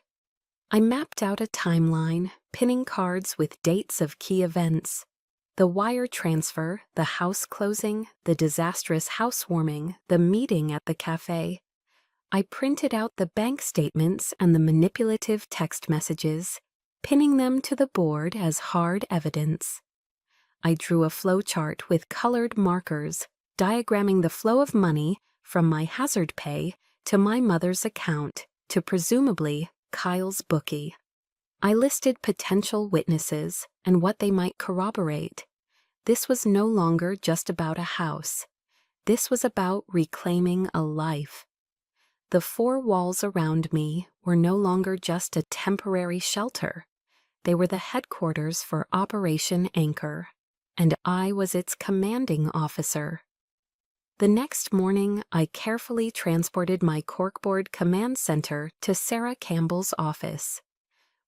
I mapped out a timeline, pinning cards with dates of key events. The wire transfer, the house closing, the disastrous housewarming, the meeting at the cafe. I printed out the bank statements and the manipulative text messages, pinning them to the board as hard evidence. I drew a flowchart with colored markers, diagramming the flow of money from my hazard pay to my mother's account to presumably Kyle's bookie. I listed potential witnesses and what they might corroborate. This was no longer just about a house. This was about reclaiming a life. The four walls around me were no longer just a temporary shelter. They were the headquarters for Operation Anchor, and I was its commanding officer. The next morning, I carefully transported my corkboard command center to Sarah Campbell's office.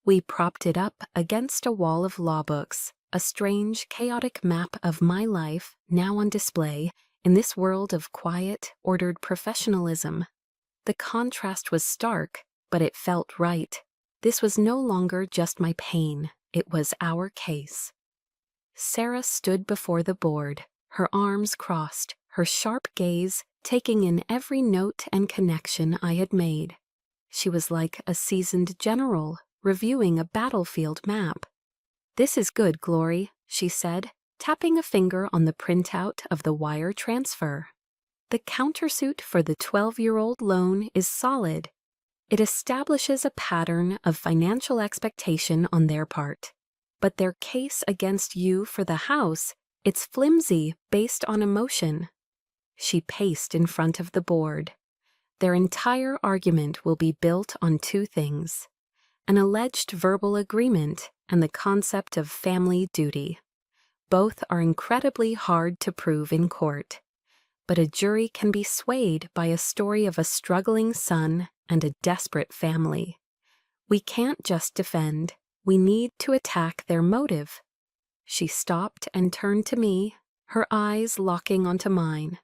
We propped it up against a wall of law books, a strange, chaotic map of my life now on display in this world of quiet, ordered professionalism. The contrast was stark, but it felt right. This was no longer just my pain, it was our case. Sarah stood before the board, her arms crossed, her sharp gaze taking in every note and connection I had made. She was like a seasoned general reviewing a battlefield map. "This is good, Glory," she said, tapping a finger on the printout of the wire transfer. "The countersuit for the 12-year-old loan is solid. It establishes a pattern of financial expectation on their part. But their case against you for the house, it's flimsy based on emotion." She paced in front of the board. "Their entire argument will be built on two things: an alleged verbal agreement and the concept of family duty. Both are incredibly hard to prove in court. But a jury can be swayed by a story of a struggling son and a desperate family. We can't just defend, we need to attack their motive." She stopped and turned to me, her eyes locking onto mine.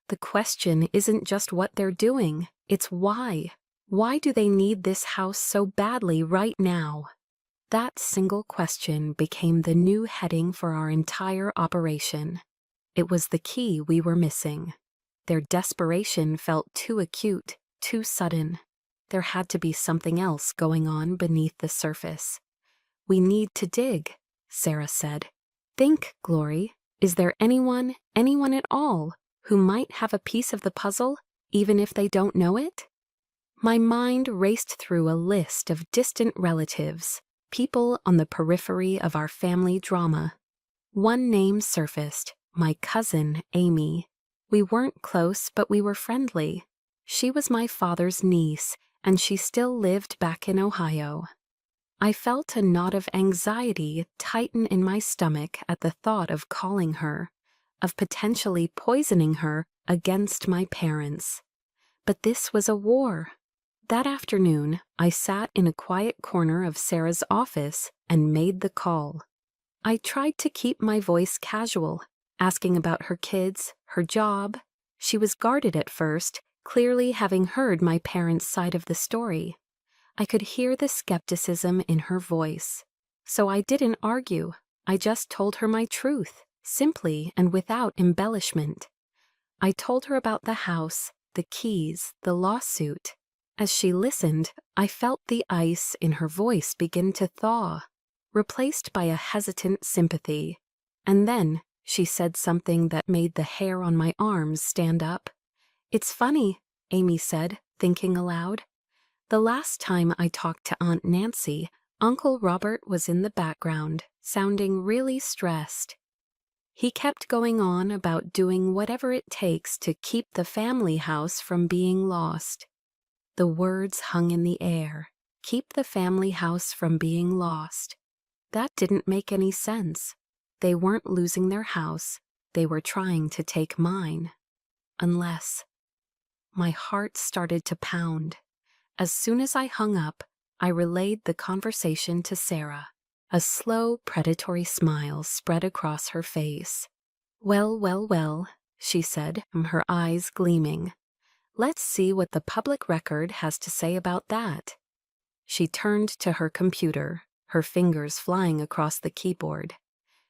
"The question isn't just what they're doing, it's why. Why do they need this house so badly right now?" That single question became the new heading for our entire operation. It was the key we were missing. Their desperation felt too acute, too sudden. There had to be something else going on beneath the surface. "We need to dig," Sarah said. "Think, Glory, is there anyone at all, who might have a piece of the puzzle, even if they don't know it?" My mind raced through a list of distant relatives, people on the periphery of our family drama. One name surfaced: my cousin, Amy. We weren't close, but we were friendly. She was my father's niece, and she still lived back in Ohio. I felt a knot of anxiety tighten in my stomach at the thought of calling her, of potentially poisoning her against my parents. But this was a war. That afternoon, I sat in a quiet corner of Sarah's office and made the call. I tried to keep my voice casual, asking about her kids, her job. She was guarded at first, clearly having heard my parents' side of the story. I could hear the skepticism in her voice. So I didn't argue. I just told her my truth, simply and without embellishment. I told her about the house, the keys, the lawsuit. As she listened, I felt the ice in her voice begin to thaw, replaced by a hesitant sympathy. And then she said something that made the hair on my arms stand up. "It's funny," Amy said, thinking aloud. "The last time I talked to Aunt Nancy, Uncle Robert was in the background, sounding really stressed. He kept going on about doing whatever it takes to keep the family house from being lost." The words hung in the air. Keep the family house from being lost. That didn't make any sense. They weren't losing their house. They were trying to take mine. Unless... My heart started to pound. As soon as I hung up, I relayed the conversation to Sarah. A slow, predatory smile spread across her face. Well, she said, her eyes gleaming. "Let's see what the public record has to say about that." She turned to her computer, her fingers flying across the keyboard.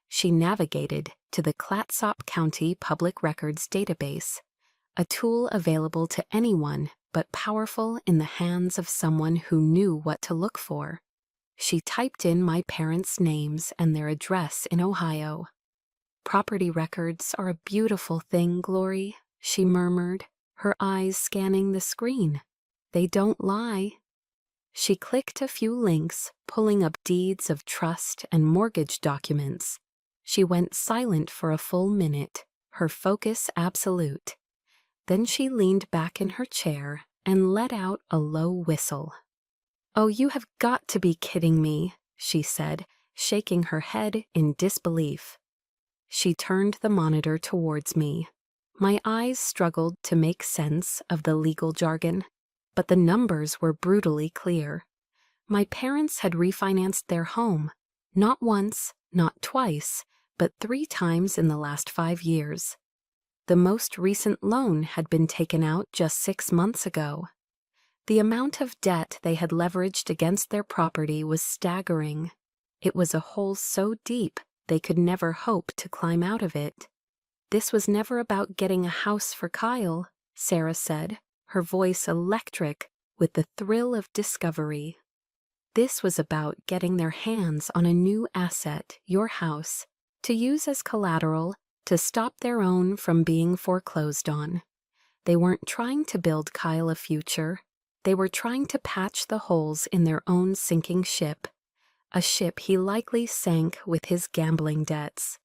She navigated to the Clatsop County Public Records Database, a tool available to anyone but powerful in the hands of someone who knew what to look for. She typed in my parents' names and their address in Ohio. "Property records are a beautiful thing, Glory," she murmured, her eyes scanning the screen. "They don't lie." She clicked a few links, pulling up deeds of trust and mortgage documents. She went silent for a full minute, her focus absolute. Then she leaned back in her chair and let out a low whistle. "Oh, you have got to be kidding me," she said, shaking her head in disbelief. She turned the monitor towards me. My eyes struggled to make sense of the legal jargon, but the numbers were brutally clear. My parents had refinanced their home, not once, not twice, but 3 times in the last 5 years. The most recent loan had been taken out just 6 months ago. The amount of debt they had leveraged against their property was staggering. It was a hole so deep they could never hope to climb out of it. "This was never about getting a house for Kyle," Sarah said, her voice electric with the thrill of discovery. "This was about getting their hands on a new asset, your house, to use as collateral to stop their own from being foreclosed on. They weren't trying to build Kyle a future. They were trying to patch the holes in their own sinking ship, a ship he likely sank with his gambling debts."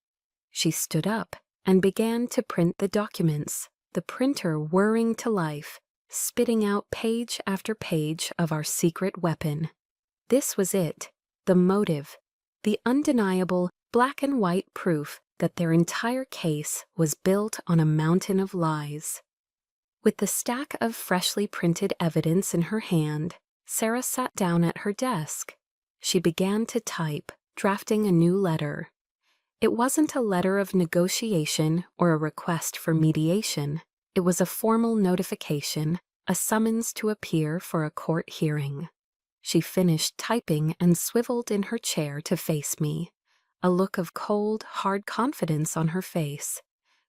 She stood up and began to print the documents, the printer whirring to life, spitting out page after page of our secret weapon. This was it, the motive, the undeniable black and white proof that their entire case was built on a mountain of lies. With the stack of freshly printed evidence in her hand, Sarah sat down at her desk. She began to type, drafting a new letter. It wasn't a letter of negotiation or a request for mediation. It was a formal notification, a summons to appear for a court hearing. She finished typing and swiveled in her chair to face me, a look of cold, hard confidence on her face.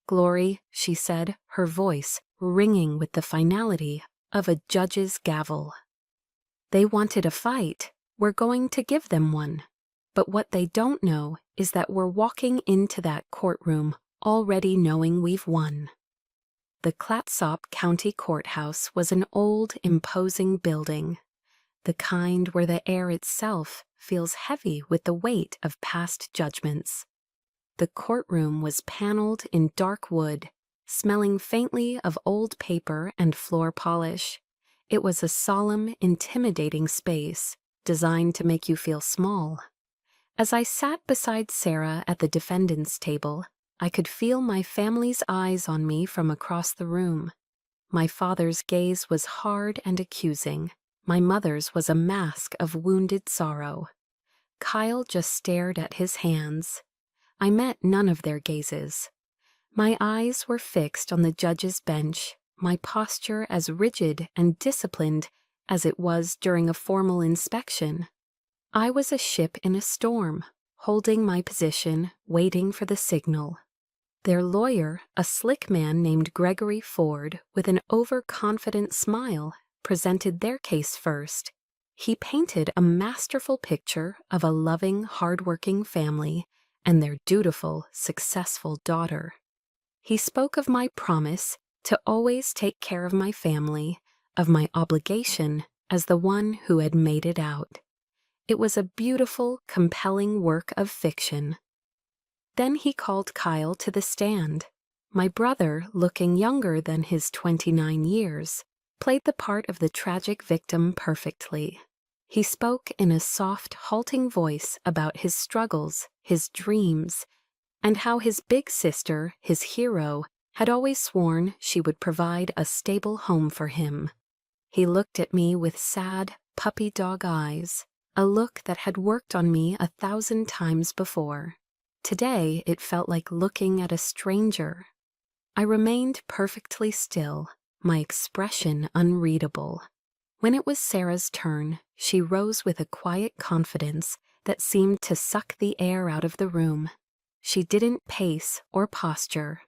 "Glory," she said, her voice ringing with the finality of a judge's gavel. "They wanted a fight. We're going to give them one. But what they don't know is that we're walking into that courtroom already knowing we've won." The Clatsop County Courthouse was an old, imposing building, the kind where the air itself feels heavy with the weight of past judgments. The courtroom was paneled in dark wood, smelling faintly of old paper and floor polish. It was a solemn, intimidating space, designed to make you feel small. As I sat beside Sarah at the defendant's table, I could feel my family's eyes on me from across the room. My father's gaze was hard and accusing. My mother's was a mask of wounded sorrow. Kyle just stared at his hands. I met none of their gazes. My eyes were fixed on the judge's bench, my posture as rigid and disciplined as it was during a formal inspection. I was a ship in a storm, holding my position, waiting for the signal. Their lawyer, a slick man named Gregory Ford, with an overconfident smile, presented their case first. He painted a masterful picture of a loving, hard-working family and their dutiful, successful daughter. He spoke of my promise to always take care of my family, of my obligation as the one who had made it out. It was a beautiful, compelling work of fiction. Then he called Kyle to the stand. My brother, looking younger than his 29 years, played the part of the tragic victim perfectly. He spoke in a soft, halting voice about his struggles, his dreams, and how his big sister, his hero, had always sworn she would provide a stable home for him. He looked at me with sad, puppy dog eyes, a look that had worked on me 1,000 times before. Today it felt like looking at a stranger. I remained perfectly still, my expression unreadable. When it was Sarah's turn, she rose with a quiet confidence that seemed to suck the air out of the room. She didn't pace or posture.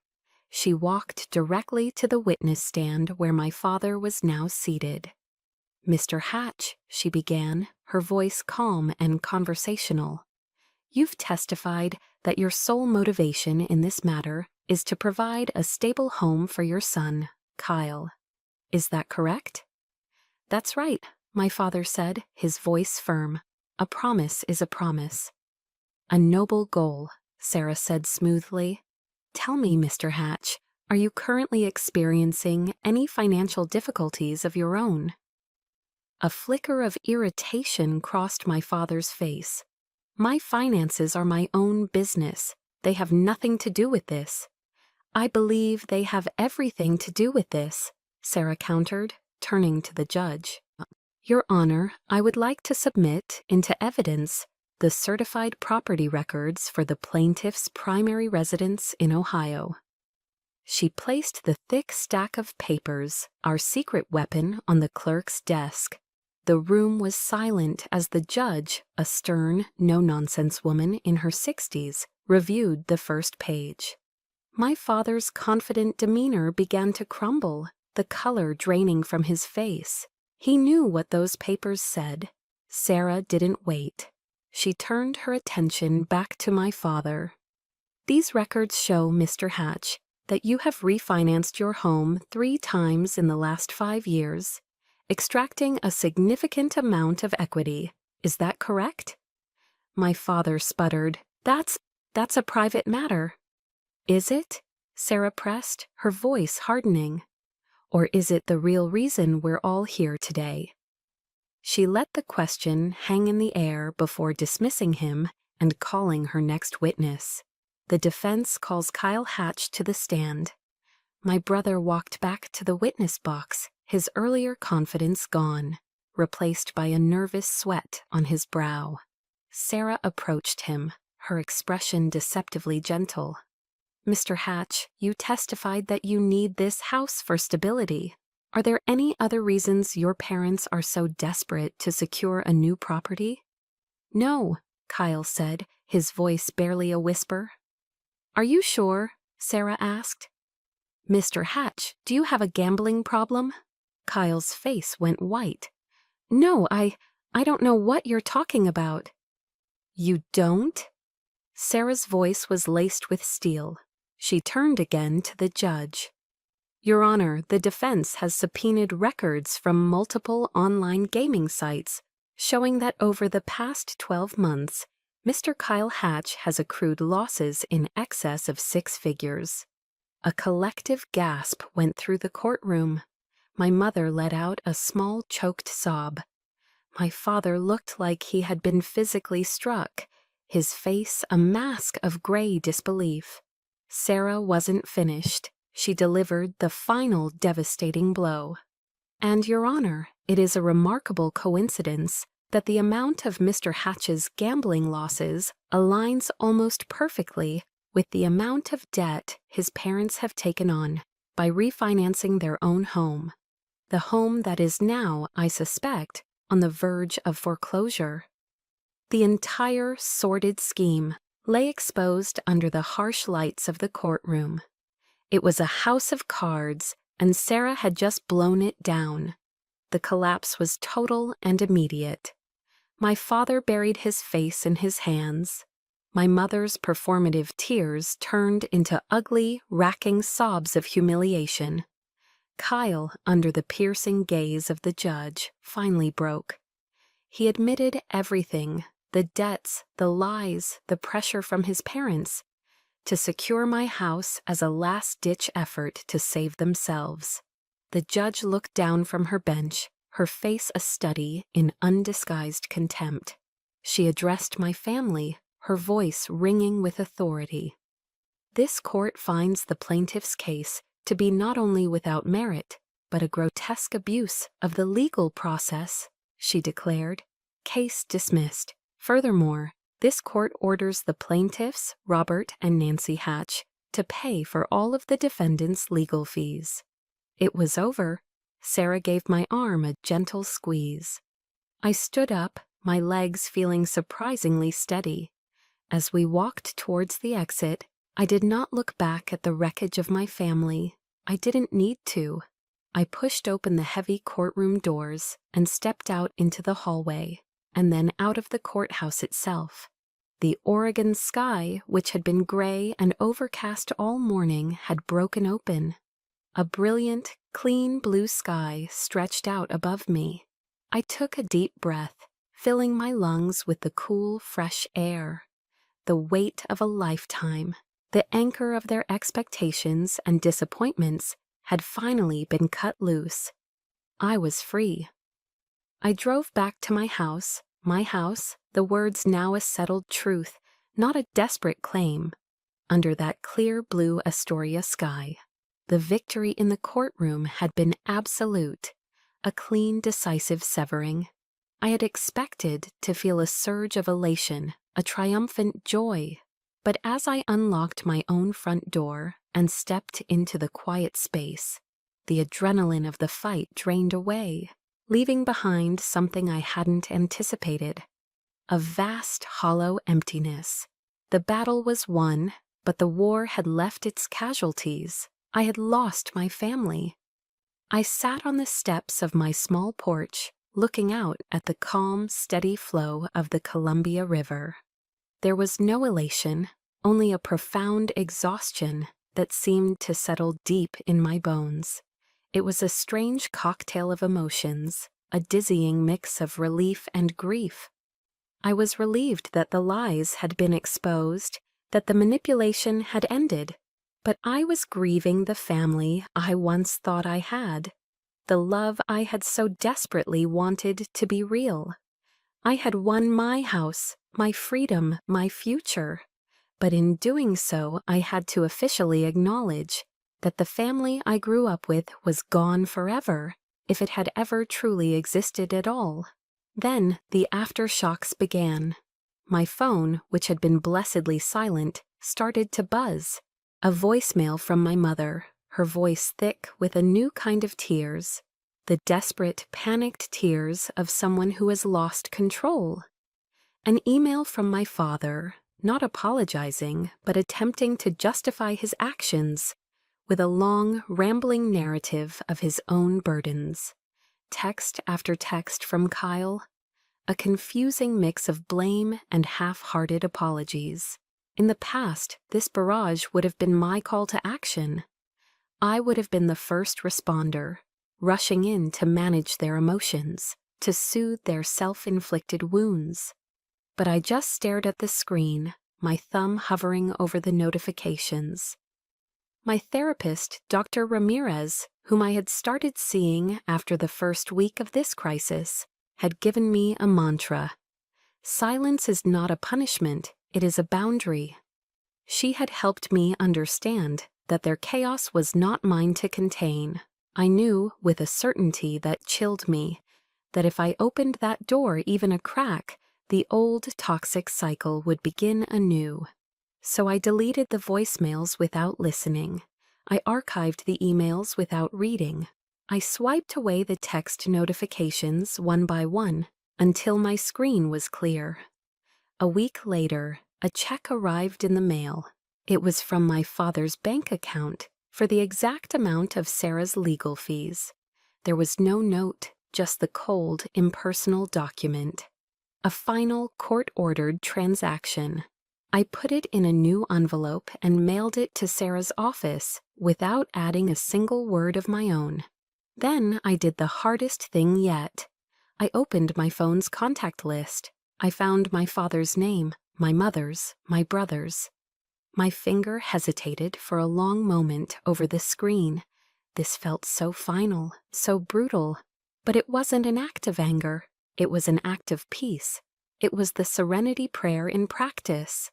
She walked directly to the witness stand where my father was now seated. "Mr. Hatch," she began, her voice calm and conversational, "you've testified that your sole motivation in this matter is to provide a stable home for your son, Kyle. Is that correct?" "That's right," my father said, his voice firm. "A promise is a promise." "A noble goal," Sarah said smoothly. "Tell me, Mr. Hatch, are you currently experiencing any financial difficulties of your own?" A flicker of irritation crossed my father's face. My finances are my own business. They have nothing to do with this. I believe they have everything to do with this, Sarah countered, turning to the judge. Your Honor, I would like to submit into evidence the certified property records for the plaintiff's primary residence in Ohio. She placed the thick stack of papers, our secret weapon, on the clerk's desk. The room was silent as the judge, a stern, no-nonsense woman in her 60s, reviewed the first page. My father's confident demeanor began to crumble, the color draining from his face. He knew what those papers said. Sarah didn't wait. She turned her attention back to my father. These records show, Mr. Hatch, that you have refinanced your home 3 times in the last 5 years, extracting a significant amount of equity. Is that correct? My father sputtered. That's a private matter. Is it? Sarah pressed, her voice hardening. Or is it the real reason we're all here today? She let the question hang in the air before dismissing him and calling her next witness. The defense calls Kyle Hatch to the stand. My brother walked back to the witness box, his earlier confidence gone, replaced by a nervous sweat on his brow. Sarah approached him, her expression deceptively gentle. Mr. Hatch, you testified that you need this house for stability. Are there any other reasons your parents are so desperate to secure a new property? No, Kyle said, his voice barely a whisper. Are you sure? Sarah asked. Mr. Hatch, do you have a gambling problem? Kyle's face went white. No, I don't know what you're talking about. You don't? Sarah's voice was laced with steel. She turned again to the judge. Your Honor, the defense has subpoenaed records from multiple online gaming sites showing that over the past 12 months, Mr. Kyle Hatch has accrued losses in excess of 6 figures. A collective gasp went through the courtroom. My mother let out a small choked sob. My father looked like he had been physically struck, his face a mask of gray disbelief. Sarah wasn't finished. She delivered the final devastating blow. And, Your Honor, it is a remarkable coincidence that the amount of Mr. Hatch's gambling losses aligns almost perfectly with the amount of debt his parents have taken on by refinancing their own home, the home that is now, I suspect, on the verge of foreclosure. The entire sordid scheme lay exposed under the harsh lights of the courtroom. It was a house of cards, and Sarah had just blown it down. The collapse was total and immediate. My father buried his face in his hands. My mother's performative tears turned into ugly, racking sobs of humiliation. Kyle, under the piercing gaze of the judge, finally broke. He admitted everything, the debts, the lies, the pressure from his parents, to secure my house as a last-ditch effort to save themselves. The judge looked down from her bench, her face a study in undisguised contempt. She addressed my family, her voice ringing with authority. This court finds the plaintiff's case to be not only without merit, but a grotesque abuse of the legal process, she declared. Case dismissed. Furthermore, this court orders the plaintiffs, Robert and Nancy Hatch, to pay for all of the defendant's legal fees. It was over. Sarah gave my arm a gentle squeeze. I stood up, my legs feeling surprisingly steady. As we walked towards the exit, I did not look back at the wreckage of my family. I didn't need to. I pushed open the heavy courtroom doors and stepped out into the hallway, and then out of the courthouse itself. The Oregon sky, which had been gray and overcast all morning, had broken open. A brilliant, clean blue sky stretched out above me. I took a deep breath, filling my lungs with the cool, fresh air. The weight of a lifetime, the anchor of their expectations and disappointments, had finally been cut loose. I was free. I drove back to my house, the words now a settled truth, not a desperate claim. Under that clear blue Astoria sky, the victory in the courtroom had been absolute, a clean, decisive severing. I had expected to feel a surge of elation, a triumphant joy, but as I unlocked my own front door and stepped into the quiet space, the adrenaline of the fight drained away, leaving behind something I hadn't anticipated, a vast, hollow emptiness. The battle was won, but the war had left its casualties. I had lost my family. I sat on the steps of my small porch, looking out at the calm, steady flow of the Columbia River. There was no elation, only a profound exhaustion that seemed to settle deep in my bones. It was a strange cocktail of emotions, a dizzying mix of relief and grief. I was relieved that the lies had been exposed, that the manipulation had ended, but I was grieving the family I once thought I had, the love I had so desperately wanted to be real. I had won my house, my freedom, my future, but in doing so I had to officially acknowledge that the family I grew up with was gone forever, if it had ever truly existed at all. Then the aftershocks began. My phone, which had been blessedly silent, started to buzz. A voicemail from my mother, her voice thick with a new kind of tears, the desperate, panicked tears of someone who has lost control. An email from my father, not apologizing, but attempting to justify his actions, with a long, rambling narrative of his own burdens. Text after text from Kyle, a confusing mix of blame and half-hearted apologies. In the past, this barrage would have been my call to action. I would have been the first responder, rushing in to manage their emotions, to soothe their self-inflicted wounds. But I just stared at the screen, my thumb hovering over the notifications. My therapist, Dr. Ramirez, whom I had started seeing after the first week of this crisis, had given me a mantra. Silence is not a punishment, it is a boundary. She had helped me understand that their chaos was not mine to contain. I knew, with a certainty that chilled me, that if I opened that door even a crack, the old toxic cycle would begin anew. So I deleted the voicemails without listening. I archived the emails without reading. I swiped away the text notifications one by one until my screen was clear. A week later, a check arrived in the mail. It was from my father's bank account for the exact amount of Sarah's legal fees. There was no note, just the cold, impersonal document. A final, court-ordered transaction. I put it in a new envelope and mailed it to Sarah's office without adding a single word of my own. Then I did the hardest thing yet. I opened my phone's contact list. I found my father's name, my mother's, my brother's. My finger hesitated for a long moment over the screen. This felt so final, so brutal. But it wasn't an act of anger. It was an act of peace. It was the serenity prayer in practice,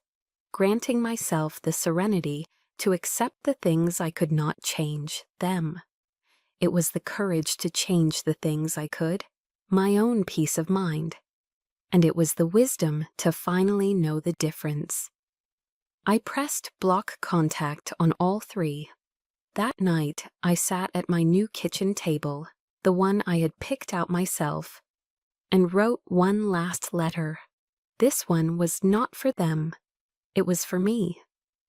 granting myself the serenity to accept the things I could not change, them. It was the courage to change the things I could, my own peace of mind. And it was the wisdom to finally know the difference. I pressed block contact on all three. That night, I sat at my new kitchen table, the one I had picked out myself, and wrote one last letter. This one was not for them. It was for me.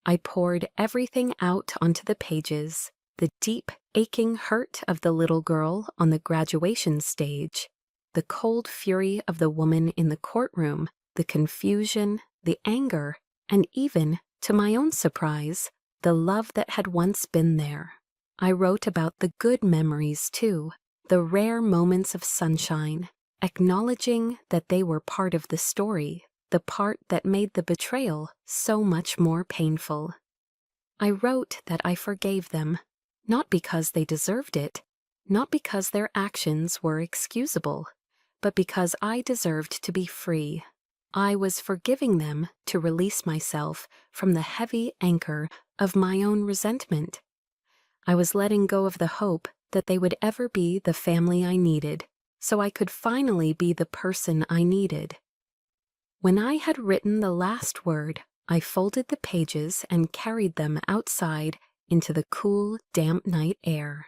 I poured everything out onto the pages, the deep, aching hurt of the little girl on the graduation stage, the cold fury of the woman in the courtroom, the confusion, the anger, and even, to my own surprise, the love that had once been there. I wrote about the good memories, too, the rare moments of sunshine, acknowledging that they were part of the story, the part that made the betrayal so much more painful. I wrote that I forgave them, not because they deserved it, not because their actions were excusable, but because I deserved to be free. I was forgiving them to release myself from the heavy anchor of my own resentment. I was letting go of the hope that they would ever be the family I needed, so I could finally be the person I needed. When I had written the last word, I folded the pages and carried them outside into the cool, damp night air.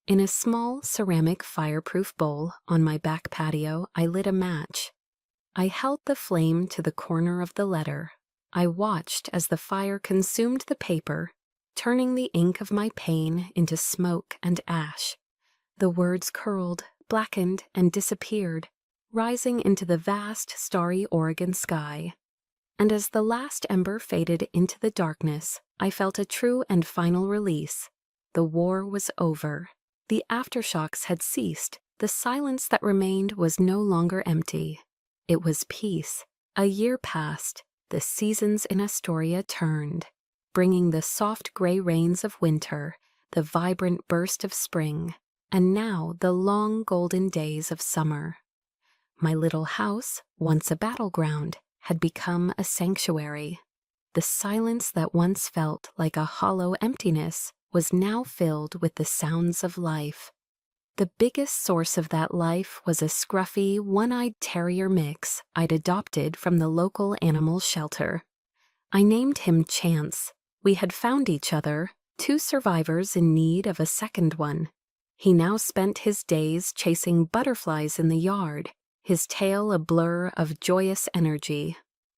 In a small ceramic fireproof bowl on my back patio, I lit a match. I held the flame to the corner of the letter. I watched as the fire consumed the paper, turning the ink of my pain into smoke and ash. The words curled, blackened, and disappeared, rising into the vast, starry Oregon sky. And as the last ember faded into the darkness, I felt a true and final release. The war was over. The aftershocks had ceased. The silence that remained was no longer empty. It was peace. A year passed. The seasons in Astoria turned, bringing the soft gray rains of winter, the vibrant burst of spring, and now the long golden days of summer. My little house, once a battleground, had become a sanctuary. The silence that once felt like a hollow emptiness was now filled with the sounds of life. The biggest source of that life was a scruffy, one-eyed terrier mix I'd adopted from the local animal shelter. I named him Chance. We had found each other, two survivors in need of a second one. He now spent his days chasing butterflies in the yard, his tail a blur of joyous energy.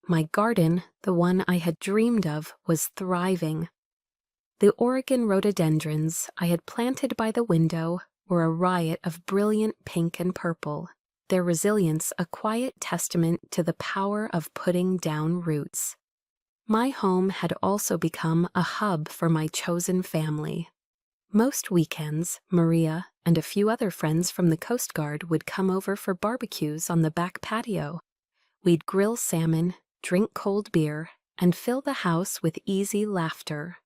My garden, the one I had dreamed of, was thriving. The Oregon rhododendrons I had planted by the window were a riot of brilliant pink and purple, their resilience a quiet testament to the power of putting down roots. My home had also become a hub for my chosen family. Most weekends, Maria and a few other friends from the Coast Guard would come over for barbecues on the back patio. We'd grill salmon, drink cold beer, and fill the house with easy laughter.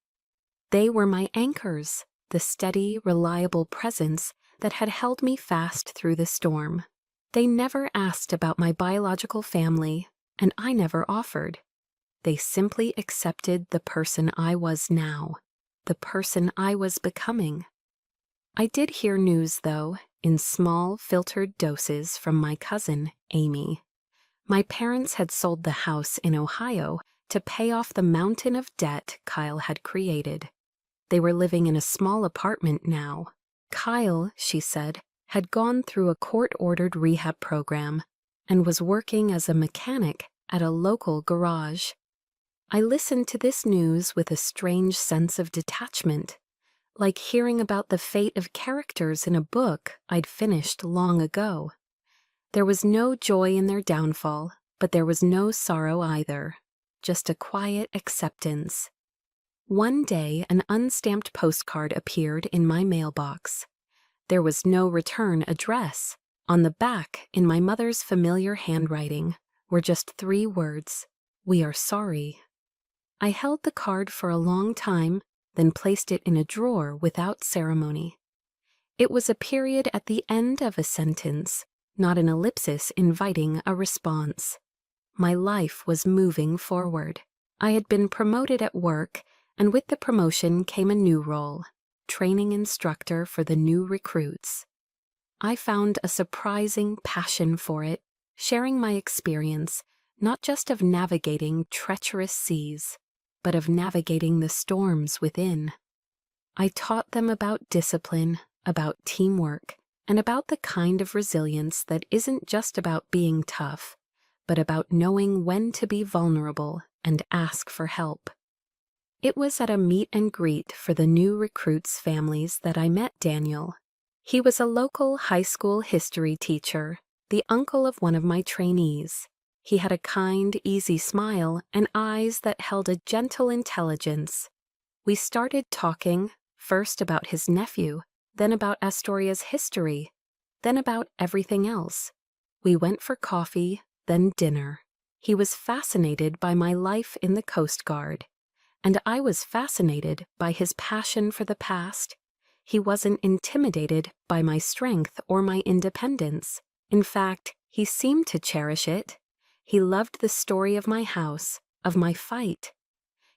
They were my anchors, the steady, reliable presence that had held me fast through the storm. They never asked about my biological family, and I never offered. They simply accepted the person I was now, the person I was becoming. I did hear news, though, in small, filtered doses from my cousin, Amy. My parents had sold the house in Ohio to pay off the mountain of debt Kyle had created. They were living in a small apartment now. Kyle, she said, had gone through a court-ordered rehab program and was working as a mechanic at a local garage. I listened to this news with a strange sense of detachment, like hearing about the fate of characters in a book I'd finished long ago. There was no joy in their downfall, but there was no sorrow either, just a quiet acceptance. One day, an unstamped postcard appeared in my mailbox. There was no return address. On the back, in my mother's familiar handwriting, were just 3 words: "We are sorry." I held the card for a long time, then placed it in a drawer without ceremony. It was a period at the end of a sentence, not an ellipsis inviting a response. My life was moving forward. I had been promoted at work, and with the promotion came a new role, training instructor for the new recruits. I found a surprising passion for it, sharing my experience, not just of navigating treacherous seas, but of navigating the storms within. I taught them about discipline, about teamwork, and about the kind of resilience that isn't just about being tough, but about knowing when to be vulnerable and ask for help. It was at a meet and greet for the new recruits' families that I met Daniel. He was a local high school history teacher, the uncle of one of my trainees. He had a kind, easy smile and eyes that held a gentle intelligence. We started talking, first about his nephew, then about Astoria's history, then about everything else. We went for coffee, then dinner. He was fascinated by my life in the Coast Guard, and I was fascinated by his passion for the past. He wasn't intimidated by my strength or my independence. In fact, He seemed to cherish it. He loved the story of my house, of my fight.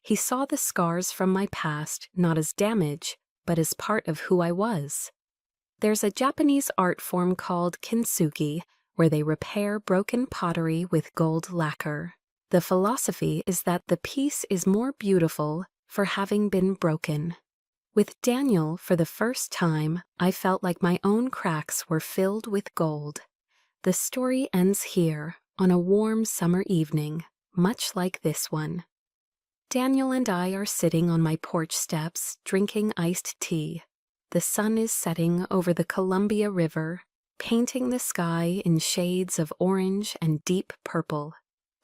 He saw the scars from my past not as damage, but as part of who I was. There's a Japanese art form called kintsugi, where they repair broken pottery with gold lacquer. The philosophy is that the piece is more beautiful for having been broken. With Daniel, for the first time, I felt like my own cracks were filled with gold. The story ends here, on a warm summer evening, much like this one. Daniel and I are sitting on my porch steps, drinking iced tea. The sun is setting over the Columbia River, painting the sky in shades of orange and deep purple.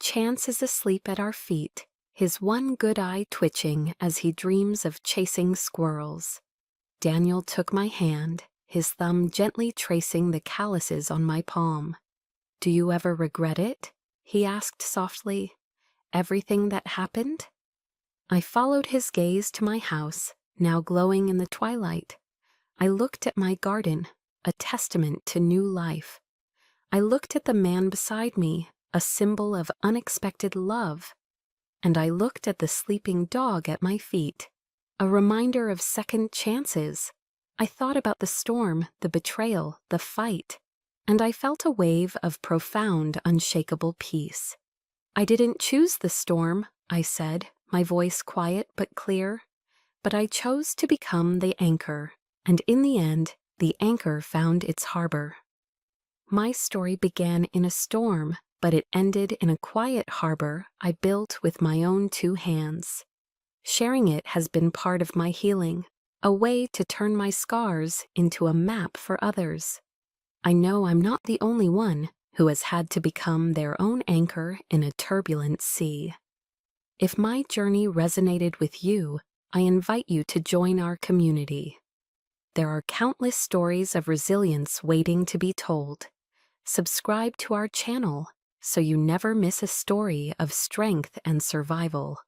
Chance is asleep at our feet, his one good eye twitching as he dreams of chasing squirrels. Daniel took my hand, his thumb gently tracing the calluses on my palm. "Do you ever regret it?" he asked softly. "Everything that happened?" I followed his gaze to my house, now glowing in the twilight. I looked at my garden, a testament to new life. I looked at the man beside me, a symbol of unexpected love. And I looked at the sleeping dog at my feet, a reminder of second chances. I thought about the storm, the betrayal, the fight, and I felt a wave of profound, unshakable peace. "I didn't choose the storm," I said, my voice quiet but clear. "But I chose to become the anchor, and in the end, the anchor found its harbor." My story began in a storm, but it ended in a quiet harbor I built with my own 2 hands. Sharing it has been part of my healing, a way to turn my scars into a map for others. I know I'm not the only one who has had to become their own anchor in a turbulent sea. If my journey resonated with you, I invite you to join our community. There are countless stories of resilience waiting to be told. Subscribe to our channel so you never miss a story of strength and survival.